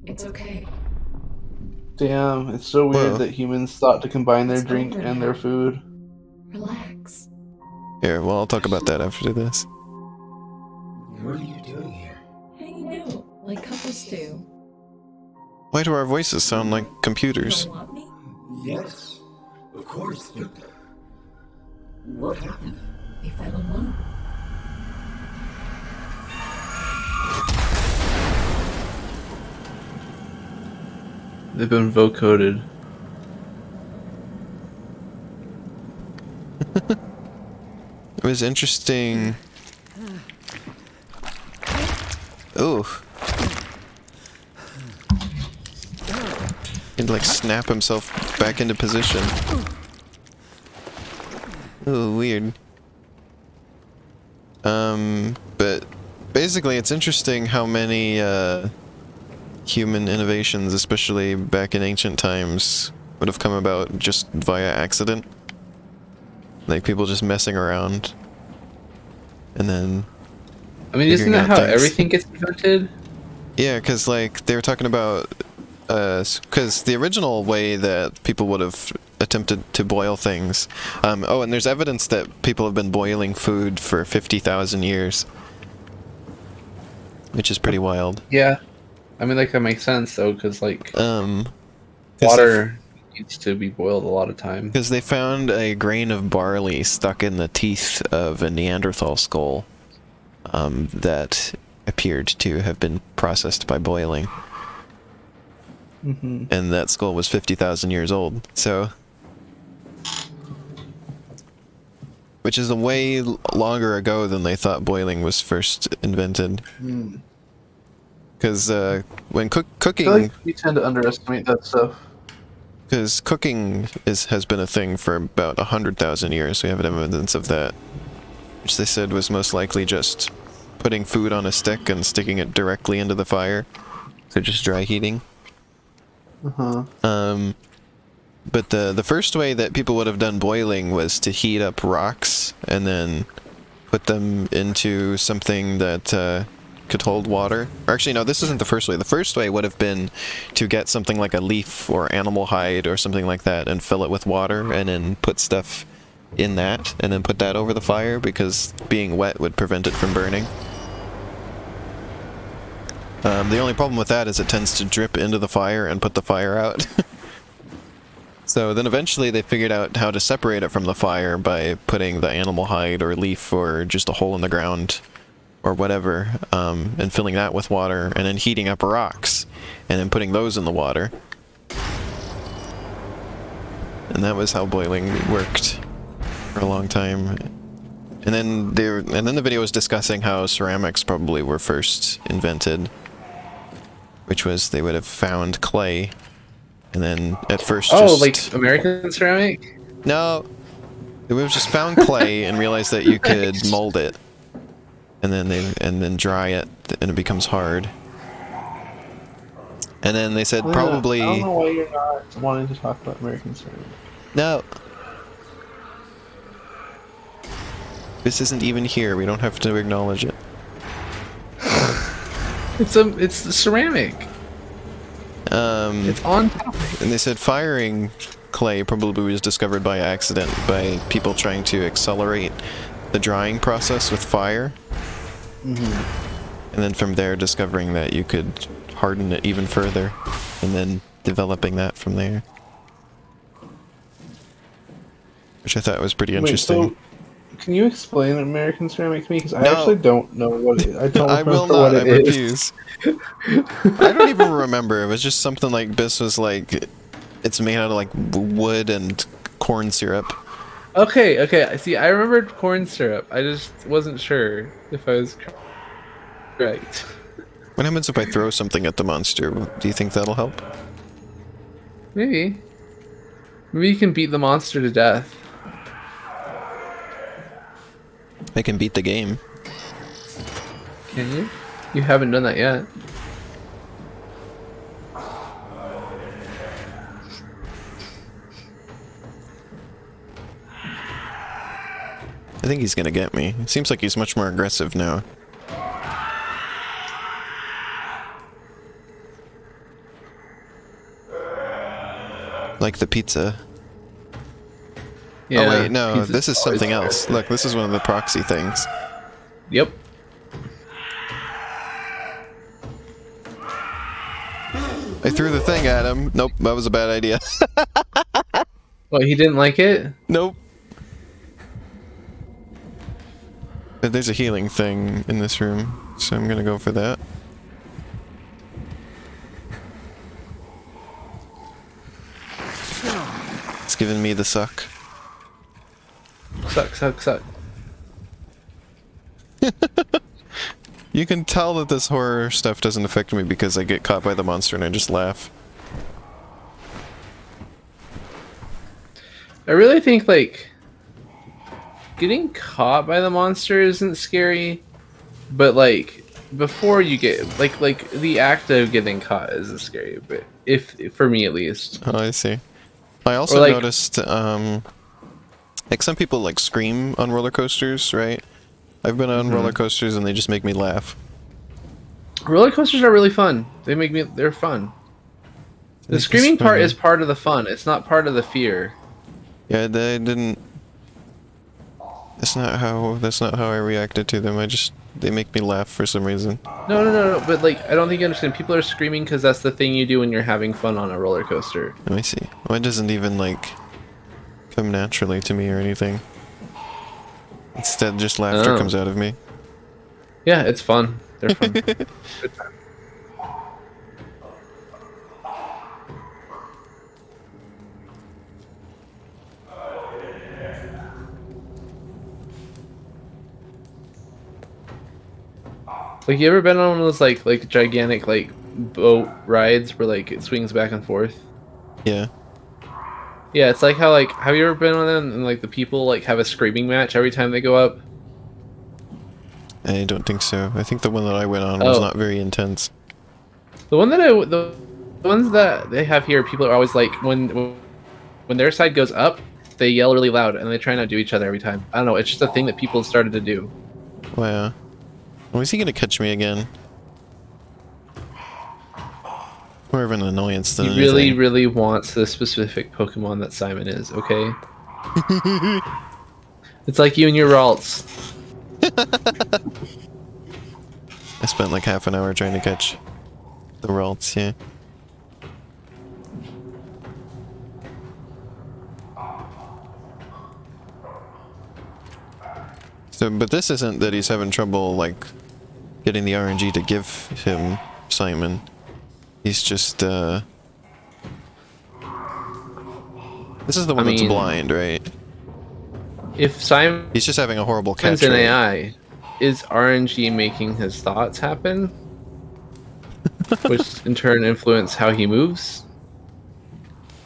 It's okay. Damn, it's so weird Whoa. that humans thought to combine their It's drink over and now. their food. Relax. Here, well, I'll talk about that after this. What are you doing here? Hanging out like couples do. Why do our voices sound like computers? You don't want me? Yes, of course, but what happened? We fell in love. They've been vocoded. It was interesting. Ooh. He'd like snap himself back into position. Ooh, weird. But basically it's interesting how many, human innovations, especially back in ancient times, would have come about just via accident. Like people just messing around. And then... I mean, isn't figuring that out how things. everything gets invented? Yeah, because like they were talking about, because the original way that people would have attempted to boil things. Oh, and there's evidence that people have been boiling food for 50,000 years, which is pretty wild. Yeah. I mean, like, that makes sense, though, because, like, 'Cause water needs to be boiled a lot of time. Because they found a grain of barley stuck in the teeth of a Neanderthal skull that appeared to have been processed by boiling. Mm-hmm. And that skull was 50,000 years old, so... Which is a way longer ago than they thought boiling was first invented. Because when I feel cooking... like we tend to underestimate that stuff. Because cooking has been a thing for about 100,000 years. We have evidence of that. Which they said was most likely just putting food on a stick and sticking it directly into the fire. So just dry heating. Uh-huh. But the first way that people would have done boiling was to heat up rocks and then put them into something that could hold water. Or actually, no, this isn't the first way. The first way would have been to get something like a leaf or animal hide or something like that and fill it with water and then put stuff in that and then put that over the fire because being wet would prevent it from burning. The only problem with that is it tends to drip into the fire and put the fire out. So then eventually they figured out how to separate it from the fire by putting the animal hide or leaf or just a hole in the ground or whatever, and filling that with water and then heating up rocks and then putting those in the water. And that was how boiling worked for a long time. And then the video was discussing how ceramics probably were first invented, which was they would have found clay. And then at first Oh, like American ceramic? No. They would have just found clay and realized that you could mold it. And then dry it and it becomes hard. And then they said probably I don't know why you're not wanting to talk about American ceramic. No. This isn't even here. We don't have to acknowledge it. It's ceramic. It's on topic. And they said firing clay probably was discovered by accident by people trying to accelerate the drying process with fire. And then from there discovering that you could harden it even further and then developing that from there. Which I thought was pretty interesting. Wait, so Can you explain American Ceramic to me? Because I No. actually don't know what it. I don't I will remember not. what I it is. refuse. I don't even remember. It was just something like this was like, it's made out of like wood and corn syrup. Okay. See, I remembered corn syrup. I just wasn't sure if I was correct. What happens if I throw something at the monster? Do you think that'll help? Maybe you can beat the monster to death. I can beat the game. Can you? You haven't done that yet. I think he's gonna get me. It seems like he's much more aggressive now. Like the pizza. Yeah, oh wait, no, pizza's this is always something else. aggressive. Look, this is one of the proxy things. Yep. I threw the thing at him. Nope, that was a bad idea. Well, he didn't like it? Nope. But there's a healing thing in this room, so I'm gonna go for that. It's giving me the suck. Suck. You can tell that this horror stuff doesn't affect me because I get caught by the monster and I just laugh. I really think, like, getting caught by the monster isn't scary, but, like, before you get, like the act of getting caught isn't scary, but if, for me at least. Oh, I see. I also like, noticed, like some people like scream on roller coasters, right? I've been on roller coasters and they just make me laugh. Roller coasters are really fun. They're fun. The It's screaming part funny. is part of the fun. It's not part of the fear. Yeah, they didn't. That's not how I reacted to them. They make me laugh for some reason. No. But, like, I don't think you understand. People are screaming because that's the thing you do when you're having fun on a roller coaster. Let me see. Well, it doesn't even like come naturally to me or anything. Instead, just laughter Oh. comes out of me. Yeah, it's fun. They're fun. Good time. Like, you ever been on one of those like gigantic like boat rides where like it swings back and forth? Yeah. Yeah, it's like how, like, have you ever been on them and like the people like have a screaming match every time they go up? I don't think so. I think the one that I went on was Oh. not very intense. The ones that they have here, people are always like when their side goes up, they yell really loud and they try not to do each other every time. I don't know. It's just a thing that people started to do. Wow. Oh, is he gonna catch me again? More of an annoyance than He really, anything. really wants the specific Pokemon that Simon is. Okay. It's like you and your Ralts. I spent like half an hour trying to catch the Ralts, yeah. So, but this isn't that he's having trouble, like, getting the RNG to give him Simon. He's just, This is the one that's mean, blind, right? If Simon's He's just having a horrible catch an rate. AI, is RNG making his thoughts happen? Which in turn influence how he moves?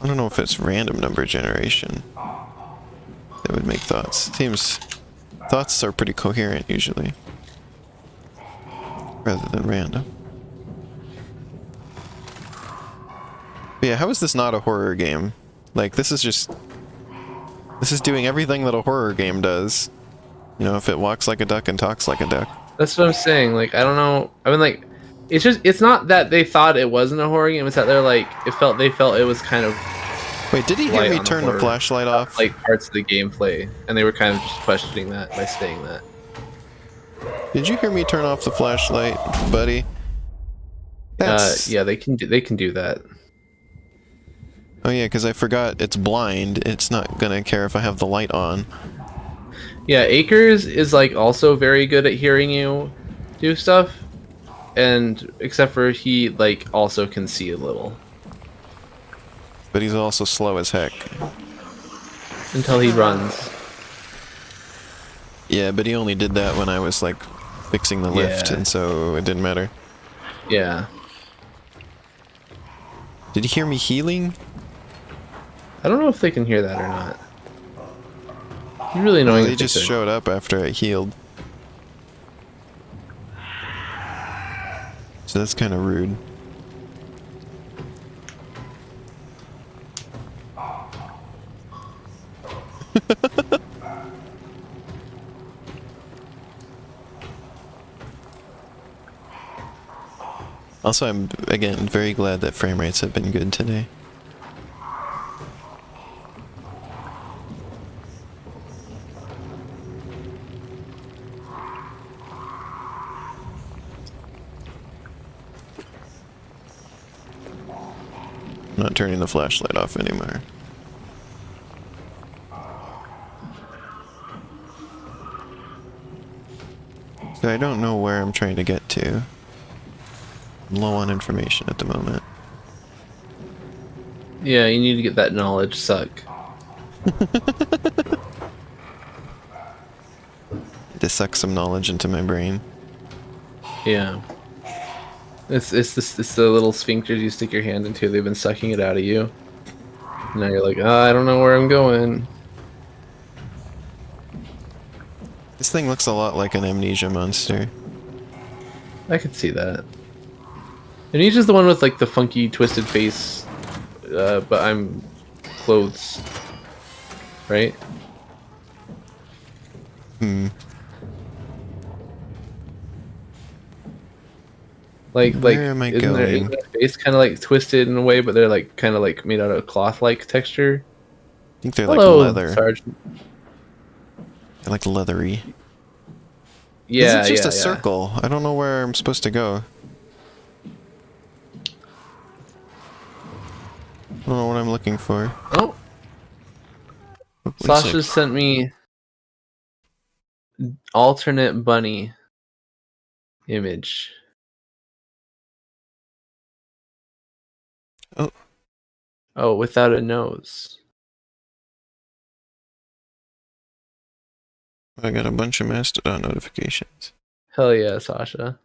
I don't know if it's random number generation that would make thoughts. Thoughts are pretty coherent usually, rather than random. But yeah, how is this not a horror game? Like, this is doing everything that a horror game does. You know, if it walks like a duck and talks like a duck. That's what I'm saying. Like, I don't know. I mean, like, it's not that they thought it wasn't a horror game. It's that they're like, they felt it was kind of Wait, did he hear light me on turn the horror, flashlight off? like parts of the gameplay, and they were kind of just questioning that by saying that. Did you hear me turn off the flashlight, buddy? Yeah, they can do that. Oh yeah, because I forgot it's blind. It's not gonna care if I have the light on. Yeah, Acres is like also very good at hearing you do stuff, and except for he like also can see a little But he's also slow as heck. until he runs. Yeah, but he only did that when I was like fixing the lift, Yeah. and so it didn't matter. Yeah. Did you hear me healing? I don't know if they can hear that or not. You're really No, annoying. they If they just could. showed up after I healed. So that's kind of rude. Also, I'm, again, very glad that frame rates have been good today. I'm not turning the flashlight off anymore. So I don't know where I'm trying to get to. I'm low on information at the moment. Yeah, you need to get that knowledge suck. To suck some knowledge into my brain. Yeah. It's the little sphincters you stick your hand into. They've been sucking it out of you. Now you're like, I don't know where I'm going. This thing looks a lot like an amnesia monster. I could see that. And he's just the one with like the funky twisted face, but I'm clothes, right? Hmm. Where am I isn't going? their face kind of like twisted in a way, but they're like kind of like made out of cloth-like texture? I think they're Hello, like leather. Sergeant. They're like leathery. Yeah, This is just yeah, a circle. I don't know where I'm supposed to go. I don't know what I'm looking for. Oh, Looks Sasha like- sent me alternate bunny image. Oh. Oh, without a nose. I got a bunch of Mastodon notifications. Hell yeah, Sasha.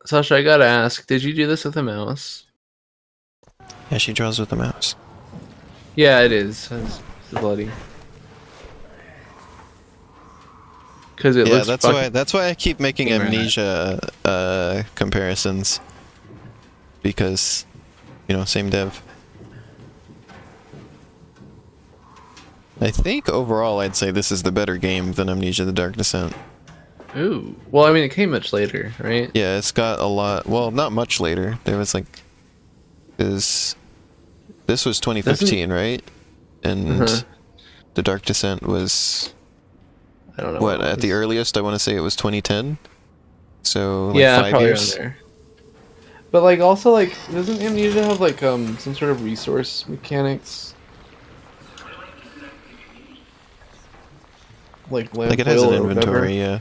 Sasha, I gotta ask, did you do this with a mouse? Yeah, she draws with a mouse. Yeah, it is. It's bloody. Because it Yeah, looks that's why I keep making Right. amnesia comparisons. Because, you know, same dev. I think overall I'd say this is the better game than Amnesia the Dark Descent. Ooh. Well, I mean, it came much later, right? Yeah, it's got a lot. Well, not much later. There was like, this was 2015, right? And Uh-huh. the Dark Descent was I don't know. what it at the was. earliest. I want to say it was 2010. So like Yeah, 5 probably years. around there. But like, also like, doesn't Amnesia have like some sort of resource mechanics? Like lamp Like it has oil an or whatever? inventory, yeah.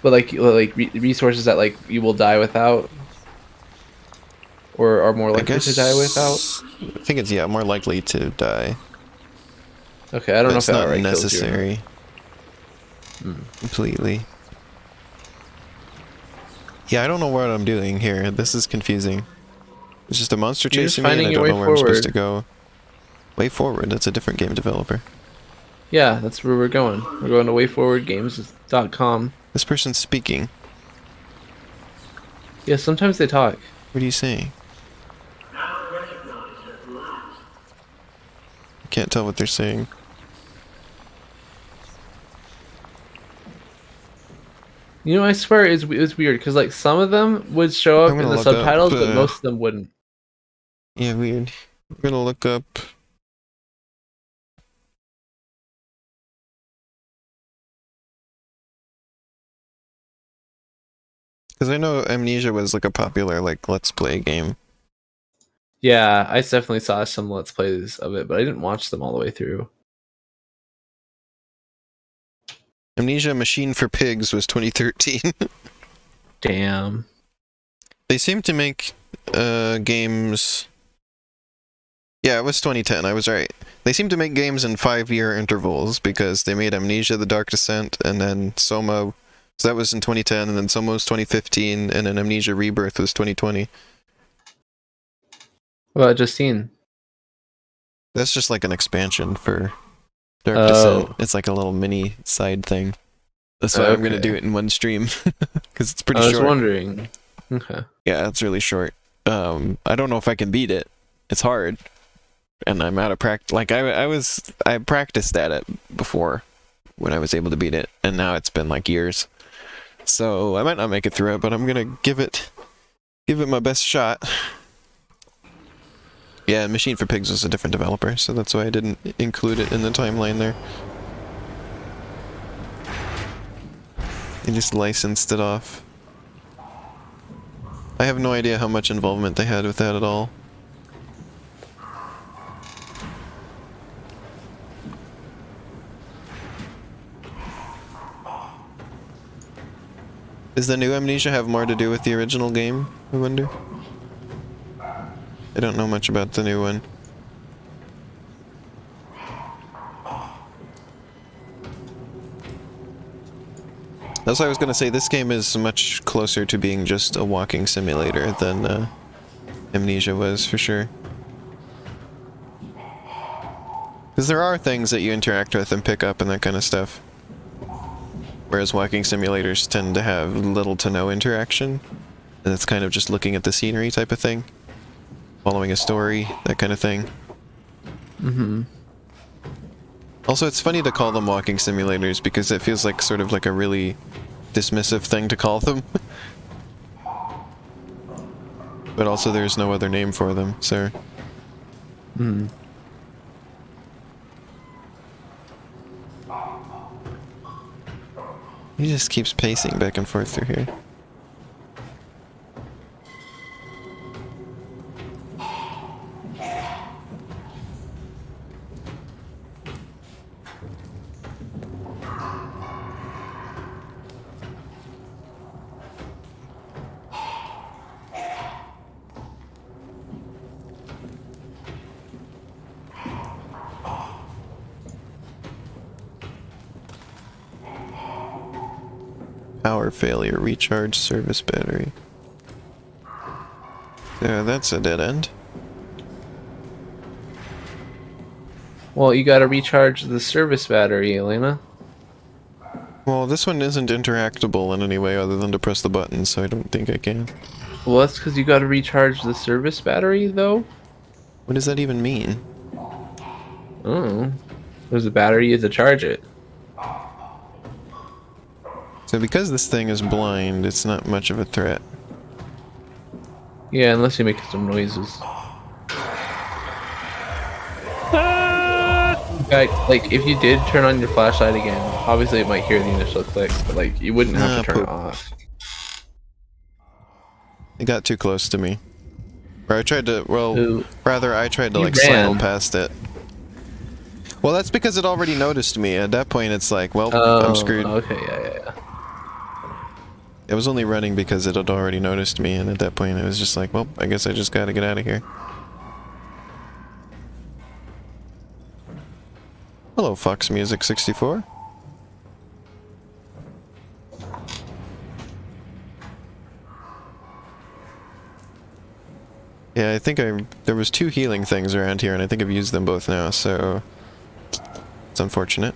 But like resources that like you will die without, or are more I likely to die without. I think it's more likely to die. Okay, I don't But know it's if it not outright kills you or not. necessary. Completely. Yeah, I don't know what I'm doing here. This is confusing. It's just a monster You're just chasing me and finding I your don't know way where I'm supposed to forward. go. Way Forward, that's a different game developer. Yeah, that's where we're going. We're going to wayforwardgames.com. This person's speaking. Yeah, sometimes they talk. What are you saying? I can't tell what they're saying. You know, I swear it's weird because like some of them would show I'm up in gonna the look up, subtitles, but most of them wouldn't. Yeah, weird. I'm gonna look up. Because I know Amnesia was like a popular like Let's Play game. Yeah, I definitely saw some Let's Plays of it, but I didn't watch them all the way through. Amnesia Machine for Pigs was 2013. Damn. They seem to make games... Yeah, it was 2010, I was right. They seem to make games in 5-year intervals, because they made Amnesia The Dark Descent, and then SOMA... So that was in 2010, and then SOMA was 2015, and then Amnesia Rebirth was 2020. What about Justine? That's just like an expansion for Dark Oh. Descent. It's like a little mini side thing. That's why I'm going to Okay. do it in one stream, because it's pretty I was short. wondering. Okay. Yeah, it's really short. I don't know if I can beat it. It's hard. And I'm out of practice. Like, I practiced at it before when I was able to beat it, and now it's been like years. So I might not make it through it, but I'm gonna give it my best shot. Yeah, Machine for Pigs was a different developer, so that's why I didn't include it in the timeline there. They just licensed it off. I have no idea how much involvement they had with that at all. Does the new Amnesia have more to do with the original game, I wonder? I don't know much about the new one. That's what I was going to say, this game is much closer to being just a walking simulator than Amnesia was, for sure. Because there are things that you interact with and pick up and that kind of stuff. Whereas walking simulators tend to have little to no interaction. And it's kind of just looking at the scenery type of thing. Following a story, that kind of thing. Mm-hmm. Also, it's funny to call them walking simulators because it feels like sort of like a really dismissive thing to call them. But also there's no other name for them, so... Mm-hmm. He just keeps pacing back and forth through here. Power failure, recharge service battery. Yeah, that's a dead end. Well, you gotta recharge the service battery, Elena. Well, this one isn't interactable in any way other than to press the button, so I don't think I can. Well, that's because you gotta recharge the service battery, though? What does that even mean? Oh. There's a battery to charge it. So because this thing is blind, it's not much of a threat. Yeah, unless you make some noises. Like, if you did turn on your flashlight again, obviously it might hear the initial click, but like, you wouldn't have to turn it off. It got too close to me. Or I tried to, well, Ooh. rather I tried to You like sidle ran. past it. Well, that's because it already noticed me. At that point, it's like, well, Oh, I'm screwed. okay, yeah. It was only running because it had already noticed me, and at that point it was just like, well, I guess I just gotta get out of here. Hello, Fox Music 64. Yeah, I think there was 2 healing things around here, and I think I've used them both now, so it's unfortunate.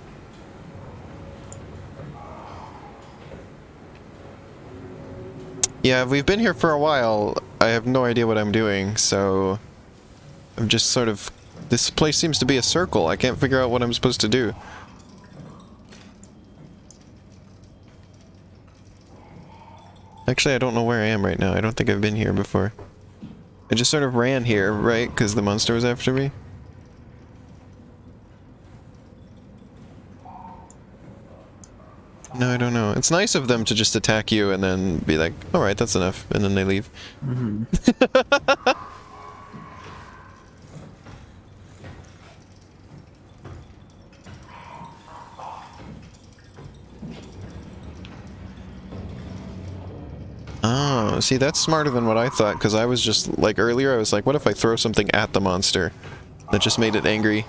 Yeah, we've been here for a while. I have no idea what I'm doing, so I'm just sort of... This place seems to be a circle. I can't figure out what I'm supposed to do. Actually, I don't know where I am right now. I don't think I've been here before. I just sort of ran here, right? Because the monster was after me? No, I don't know. It's nice of them to just attack you and then be like, alright, that's enough, and then they leave. Mm-hmm. Oh, see, that's smarter than what I thought, because I was just, like, earlier I was like, what if I throw something at the monster? That just made it angry.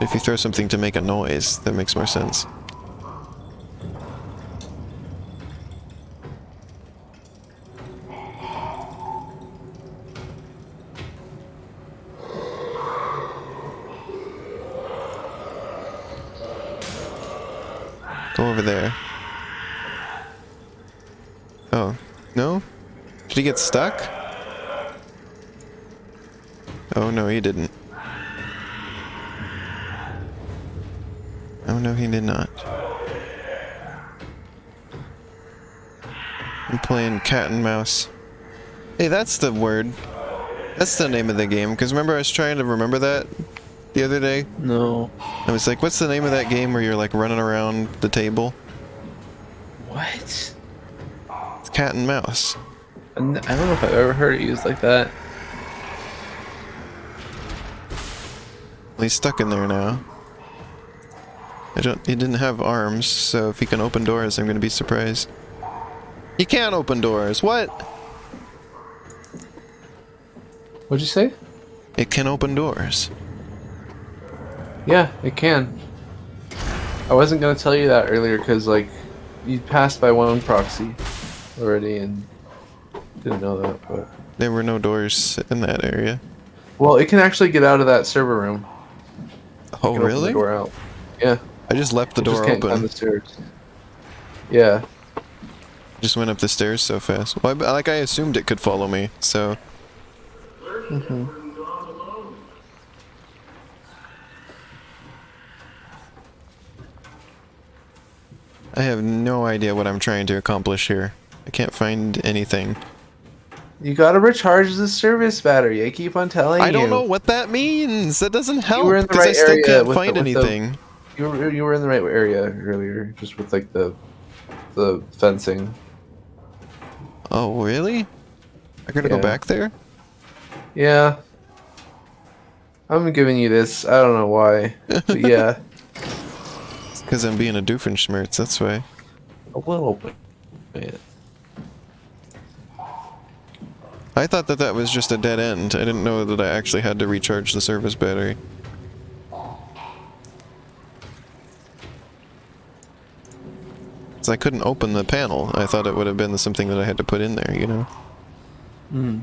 If you throw something to make a noise, that makes more sense. Go over there. Oh, no? Did he get stuck? Oh no, he didn't. Oh no, he did not. I'm playing cat and mouse. Hey, that's the word. That's the name of the game, because remember I was trying to remember that the other day? No. I was like, what's the name of that game where you're like running around the table? What? It's cat and mouse. I don't know if I've ever heard it used like that. Well, he's stuck in there now. He didn't have arms, so if he can open doors, I'm gonna be surprised. He can't open doors, what? What'd you say? It can open doors. Yeah, it can. I wasn't gonna tell you that earlier because, like, you passed by one proxy already and didn't know that, but... There were no doors in that area. Well, it can actually get out of that server room. Oh, It can open really? the door out. Yeah. I just left the It door just can't open. climb the stairs. Yeah. Just went up the stairs so fast. Well, I assumed it could follow me, so... Mm-hmm. I have no idea what I'm trying to accomplish here. I can't find anything. You gotta recharge the service battery. I keep on telling you. I don't know what that means. That doesn't help. were in the Because I right still area can't with find the- with the- anything. You were in the right area earlier, just with like the fencing. Oh, really? I gotta go Yeah. back there? Yeah. I'm giving you this. I don't know why, but yeah, Because I'm being a doofenshmirtz, that's why. a little bit. I thought that that was just a dead end. I didn't know that I actually had to recharge the service battery. So I couldn't open the panel. I thought it would have been something that I had to put in there, you know? Hmm.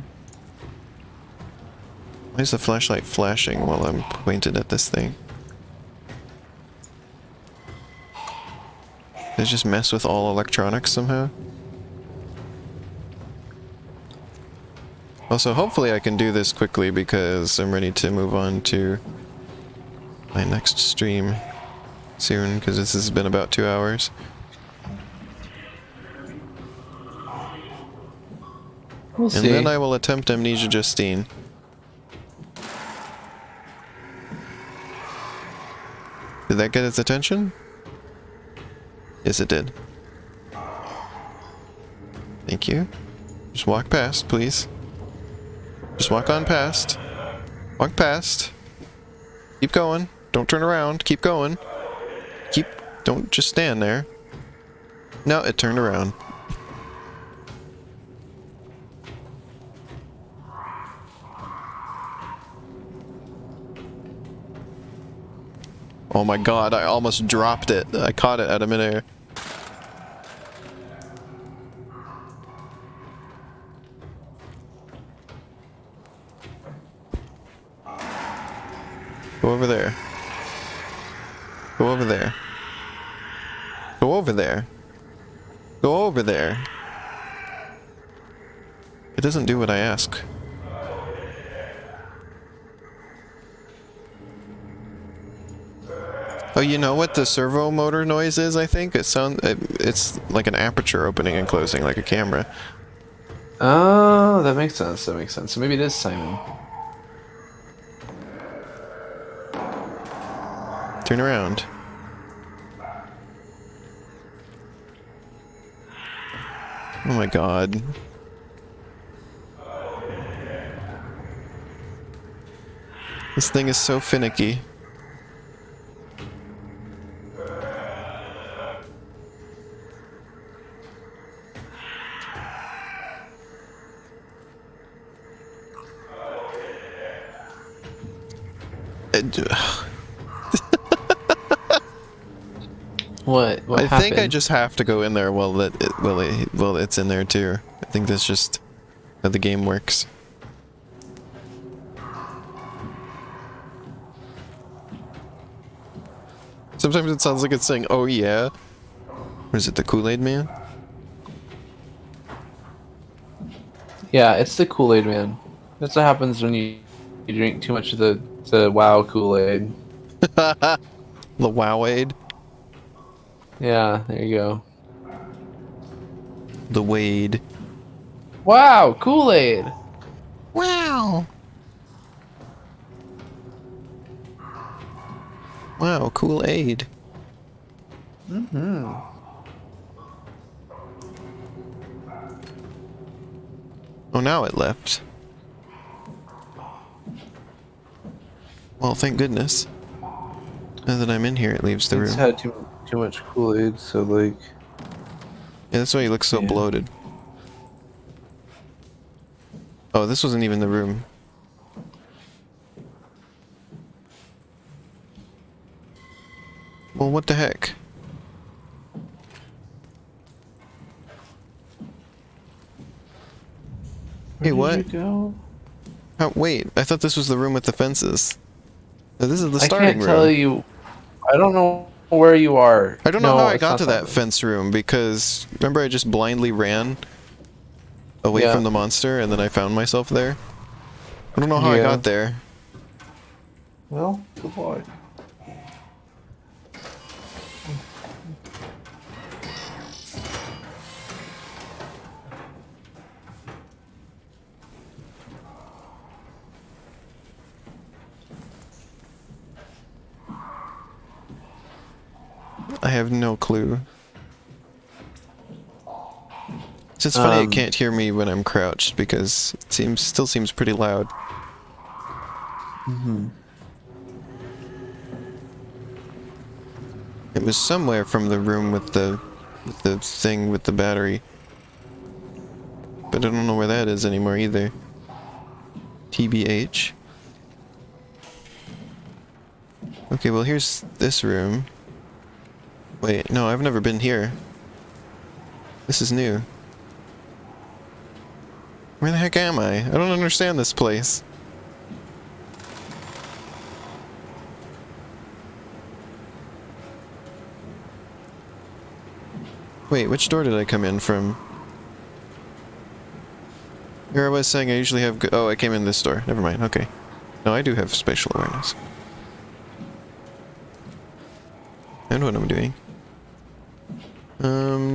Why is the flashlight flashing while I'm pointed at this thing? Did it just mess with all electronics somehow? Also, hopefully I can do this quickly because I'm ready to move on to my next stream soon, because this has been about 2 hours. We'll And see. then I will attempt Amnesia Justine. Did that get its attention? Yes, it did. Thank you. Just walk past, please. Just walk on past. Walk past. Keep going. Don't turn around. Keep going. Don't just stand there. No, it turned around. Oh my god, I almost dropped it. I caught it out of midair. Go over there. Go over there. Go over there. Go over there. It doesn't do what I ask. Oh, you know what the servo motor noise is, I think? It's like an aperture opening and closing, like a camera. Oh, that makes sense. That makes sense. So maybe it is Simon. Turn around. Oh my god. This thing is so finicky. What? What I happened? think I just have to go in there while it's in there too. I think that's just how the game works. Sometimes it sounds like it's saying, "Oh yeah." Or is it the Kool-Aid Man? Yeah, it's the Kool-Aid Man. That's what happens when you drink too much of the WoW Kool-Aid. The Wow-Aid? Yeah, there you go. The Wade. Wow, Kool-Aid. Wow! Wow, Kool-Aid. Mm-hmm. Oh, now it left. Well, thank goodness. Now that I'm in here, it leaves the It's room. had too much Kool-Aid, so like. Yeah, that's why he looks so Yeah. bloated. Oh, this wasn't even the room. Well, what the heck? Hey, Where what? did you go? Oh, wait, I thought this was the room with the fences. No, this is the I starting can't tell room. you. I don't know where you are. I don't know No, how I it's got not to that room. fence room because remember I just blindly ran away Yeah. from the monster and then I found myself there? I don't know how I Yeah. got there. Well, good luck. I have no clue. It's just funny it can't hear me when I'm crouched because it still seems pretty loud. Mm-hmm. It was somewhere from the room with the thing with the battery. But I don't know where that is anymore either. TBH. Okay, well here's this room. Wait, no, I've never been here. This is new. Where the heck am I? I don't understand this place. Wait, which door did I come in from? Here I was saying I usually have oh, I came in this door. Never mind, okay. No, I do have spatial awareness. I know what I'm doing.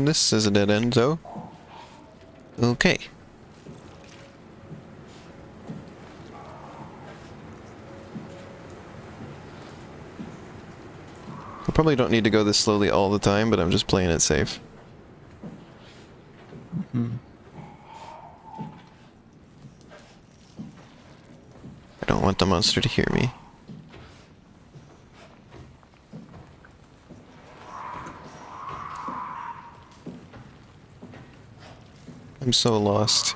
This is a dead end, though. Okay. I probably don't need to go this slowly all the time, but I'm just playing it safe. Mm-hmm. I don't want the monster to hear me. I'm so lost.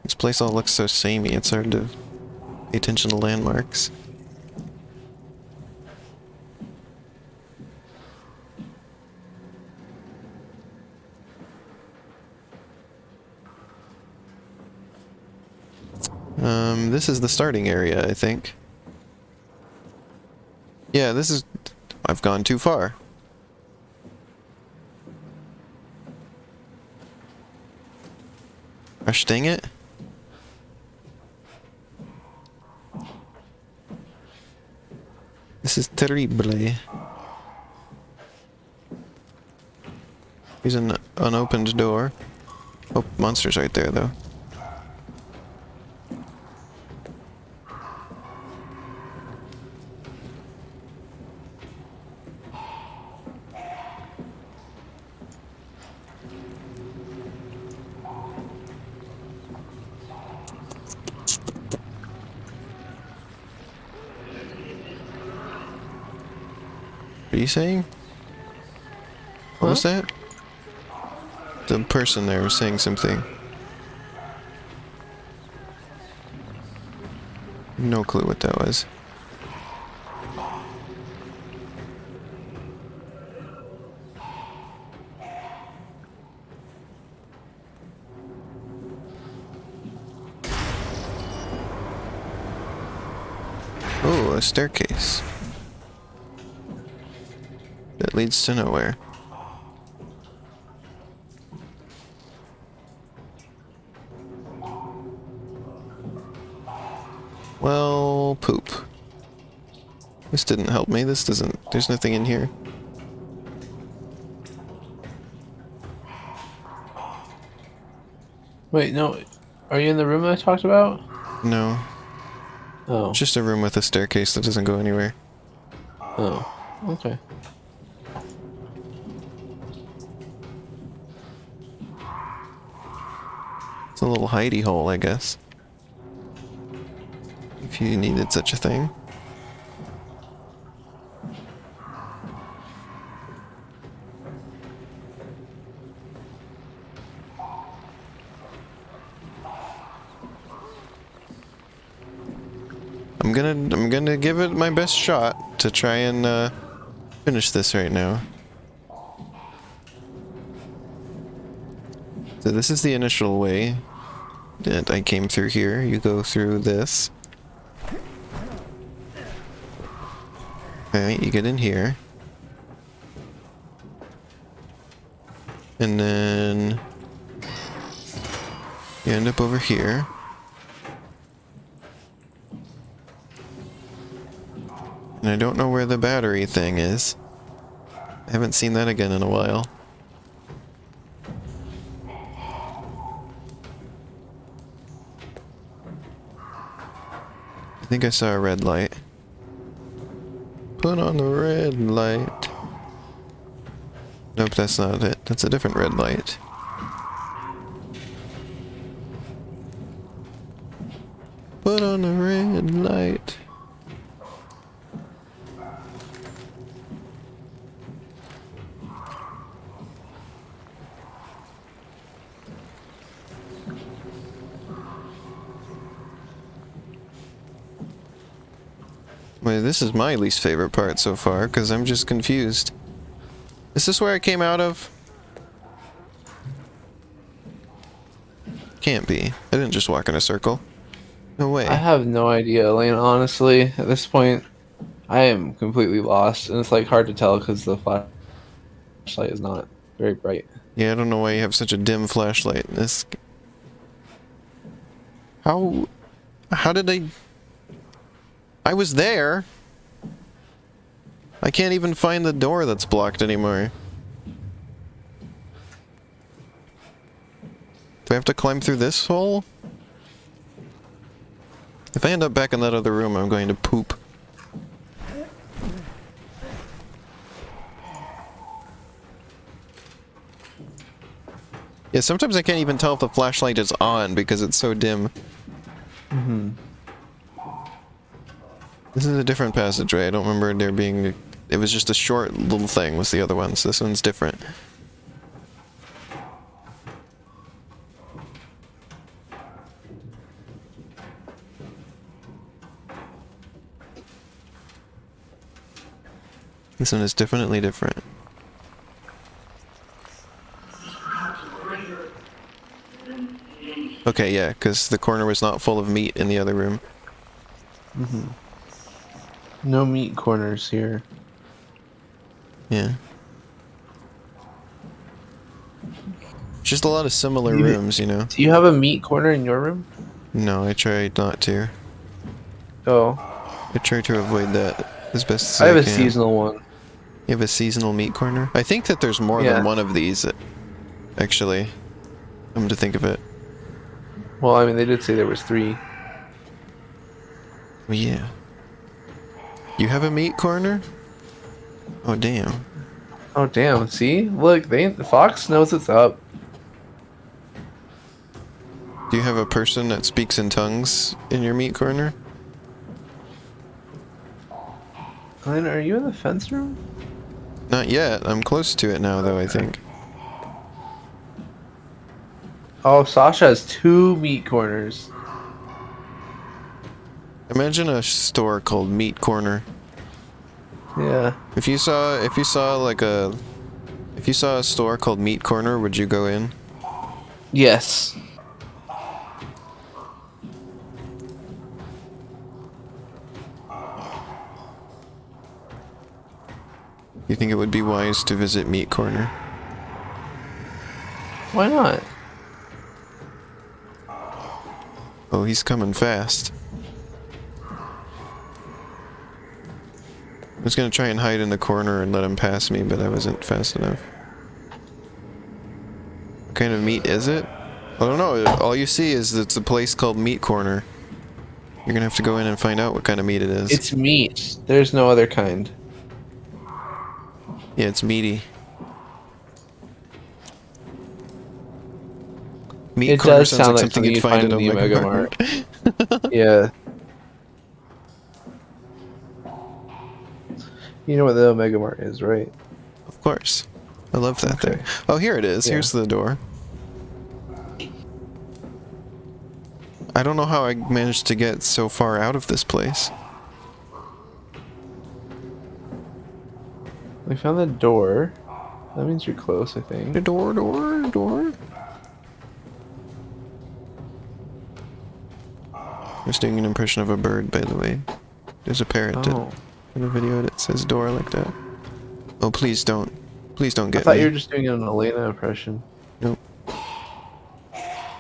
This place all looks so samey, it's hard to pay attention to landmarks. This is the starting area, I think. Yeah, this is... I've gone too far. Gosh dang it. This is terrible. Here's an unopened door. Oh, monster's right there, though. What are you saying? What was that? The person there was saying something. No clue what that was. Oh, a staircase. That leads to nowhere. Well, poop. This didn't help me. This doesn't... There's nothing in here. Wait, no. Are you in the room I talked about? No. Oh. Just a room with a staircase that doesn't go anywhere. Oh. Okay. It's a little hidey hole, I guess. If you needed such a thing. I'm gonna give it my best shot to try and finish this right now. So this is the initial way that I came through here. You go through this. Alright, you get in here. And then you end up over here. And I don't know where the battery thing is. I haven't seen that again in a while. I think I saw a red light. Put on the red light. Nope, that's not it. That's a different red light. Put on the red light. Wait, this is my least favorite part so far, because I'm just confused. Is this where I came out of? Can't be. I didn't just walk in a circle. No way. I have no idea, Elaine, honestly. At this point, I am completely lost, and it's like hard to tell because the flashlight is not very bright. Yeah, I don't know why you have such a dim flashlight in this. How did I was there. I can't even find the door that's blocked anymore. Do I have to climb through this hole? If I end up back in that other room, I'm going to poop. Yeah, sometimes I can't even tell if the flashlight is on because it's so dim. Mm-hmm. This is a different passageway. I don't remember there being... It was just a short little thing was the other one, so this one's different. This one is definitely different. Okay, yeah, because the corner was not full of meat in the other room. Mm-hmm. No meat corners here. Yeah. Just a lot of similar rooms, you know? Do you have a meat corner in your room? No, I tried not to. Oh. I try to avoid that as best as I I have can. a seasonal one. You have a seasonal meat corner? I think that there's more than one of these, actually. Come to think of it. Well, I mean, they did say there was 3. Well, yeah. You have a meat corner? Oh, damn. Oh, damn. See? Look, the Fox knows it's up. Do you have a person that speaks in tongues in your meat corner? Glenn, are you in the fence room? Not yet. I'm close to it now, though, I think. Oh, Sasha has 2 meat corners. Imagine a store called Meat Corner. Yeah. If you saw a store called Meat Corner, would you go in? Yes. You think it would be wise to visit Meat Corner? Why not? Oh, he's coming fast. I was gonna try and hide in the corner and let him pass me, but I wasn't fast enough. What kind of meat is it? I don't know. All you see is it's a place called Meat Corner. You're gonna have to go in and find out what kind of meat it is. It's meat. There's no other kind. Yeah, it's meaty. Meat It Corner does sounds sound like like something you'd find at in the Omega Omega Mart. Yeah. You know what the Omega Mart is, right? Of course. I love that Okay. thing. Oh, here it is. Yeah. Here's the door. I don't know how I managed to get so far out of this place. We found the door. That means you're close, I think. The door. I was doing an impression of a bird, by the way. There's a parrot Oh. in the video that says door like that. Oh, please don't. Please don't I get thought me. you were just doing an Elena impression. Nope.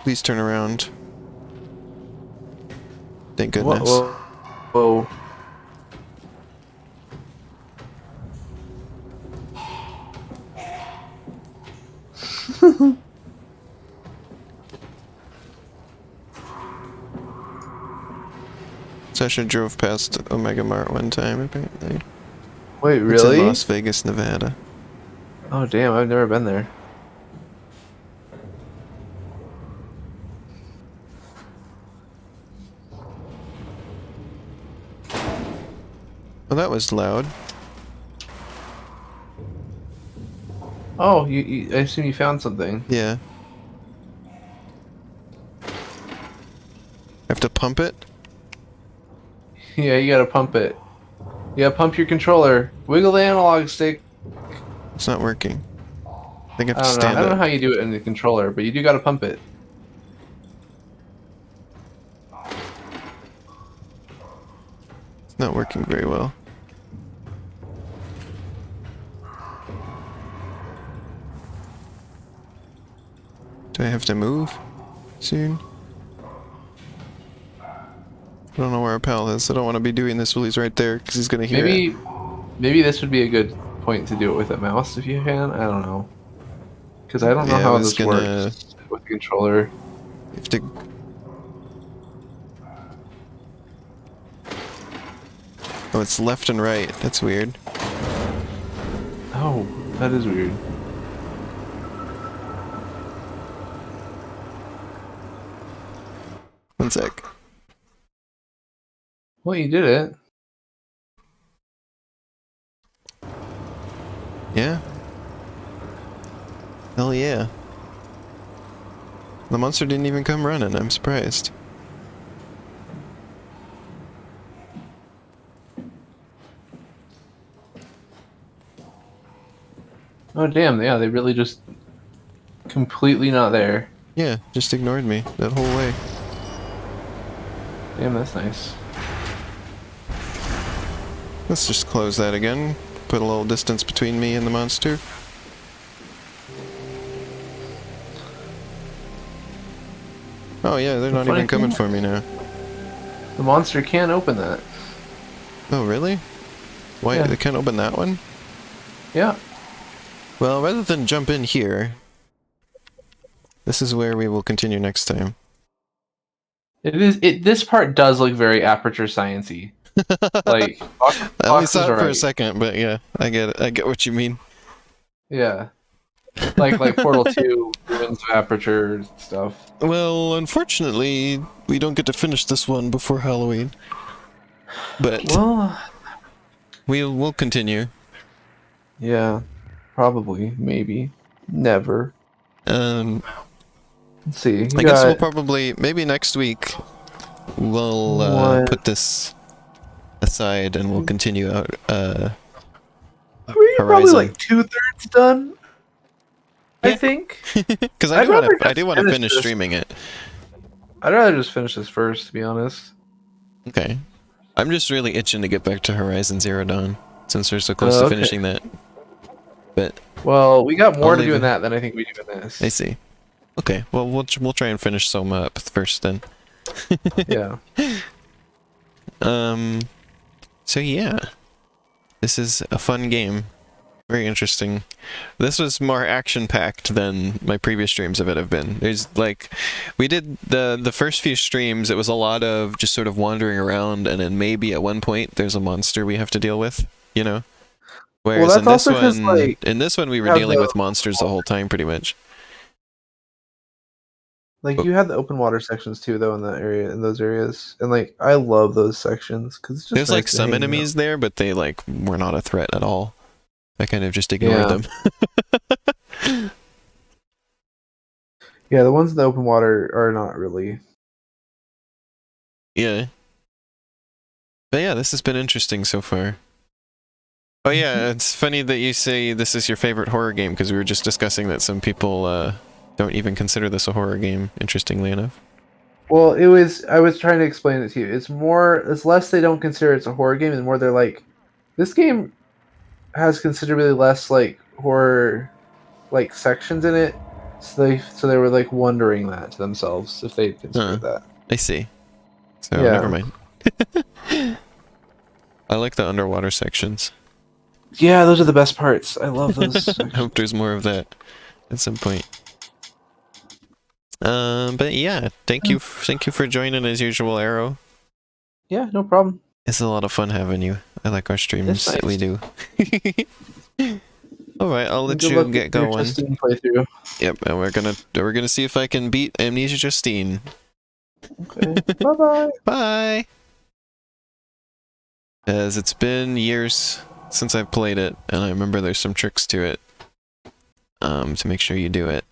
Please turn around. Thank goodness. Whoa. Whoa. Sasha drove past Omega Mart one time, apparently. Wait, It's really? in Las Vegas, Nevada. Oh, damn, I've never been there. Well, that was loud. Oh, I assume you found something. Yeah. Have to pump it? Yeah, you gotta pump it. You gotta pump your controller. Wiggle the analog stick. It's not working. I think I have to I don't know. stand I don't know up. how you do it in the controller, but you do gotta pump it. It's not working very well. Do I have to move soon? I don't know where our pal is. I don't want to be doing this while he's right there, because he's gonna hear it. Maybe this would be a good point to do it with a mouse if you can. I don't know. Because I don't know Yeah, I how was this gonna- works with the controller. You have to... Oh, it's left and right. That's weird. Oh, that is weird. One sec. Well, you did it. Yeah? Hell yeah. The monster didn't even come running. I'm surprised. Oh, damn. Yeah, they really just completely not there. Yeah, just ignored me that whole way. Damn, that's nice. Let's just close that again. Put a little distance between me and the monster. Oh yeah, they're not funny even coming thing- for me now. The monster can't open that. Oh really? Why, Yeah. they can't open that one? Yeah. Well, rather than jump in here, this is where we will continue next time. It is. This part does look very Aperture Sciencey. Like I only boxes saw it are for a right. second, but yeah, I get it. I get what you mean. Yeah. Like Portal 2, Ruins of Aperture stuff. Well, unfortunately, we don't get to finish this one before Halloween. But Well, we'll continue. yeah, probably, maybe, never. Um, Let's see. I guess we'll probably, maybe next week, we'll What? put this aside and we'll continue out We're probably Horizon. like 2/3 done. I Yeah. think. Because I'd rather I just do want to finish finish this. streaming it. I'd rather just finish this first, to be honest. Okay. I'm just really itching to get back to Horizon Zero Dawn since we're so close to Okay. finishing that. But Well, we got more I'll to leave do in it. that than I think we do in this. I see. Okay. Well, we'll try and finish Soma up first then. Yeah. So yeah, this is a fun game. Very interesting. This was more action-packed than my previous streams of it have been. There's like, we did the first few streams, it was a lot of just sort of wandering around, and then maybe at one point there's a monster we have to deal with, you know? Whereas that's in this also 'cause, one, like, we were have dealing the- with monsters the whole time, pretty much. Like you had the open water sections too, though, in that area, in those areas, and like I love those sections because it's just There's nice like to some hang out. enemies there, but they like were not a threat at all. I kind of just ignored them. Yeah, the ones in the open water are not really. Yeah. But yeah, this has been interesting so far. Oh yeah, it's funny that you say this is your favorite horror game, because we were just discussing that some people don't even consider this a horror game, interestingly enough. Well, it was. I was trying to explain it to you. It's less they don't consider it's a horror game, and more they're like, this game has considerably less like horror, like sections in it. So they were like wondering that to themselves if they considered that. I see. So Yeah. never mind. I like the underwater sections. Yeah, those are the best parts. I love those. I hope there's more of that at some point. But yeah, thank you for joining as usual, Arrow. Yeah, no problem. It's a lot of fun having you. I like our streams that we do. All right, I'll let Good you luck get with your going. Justine playthrough. Yep, and we're gonna see if I can beat Amnesia Justine. Okay. Bye-bye. Bye. As it's been years since I've played it, and I remember there's some tricks to it. To make sure you do it.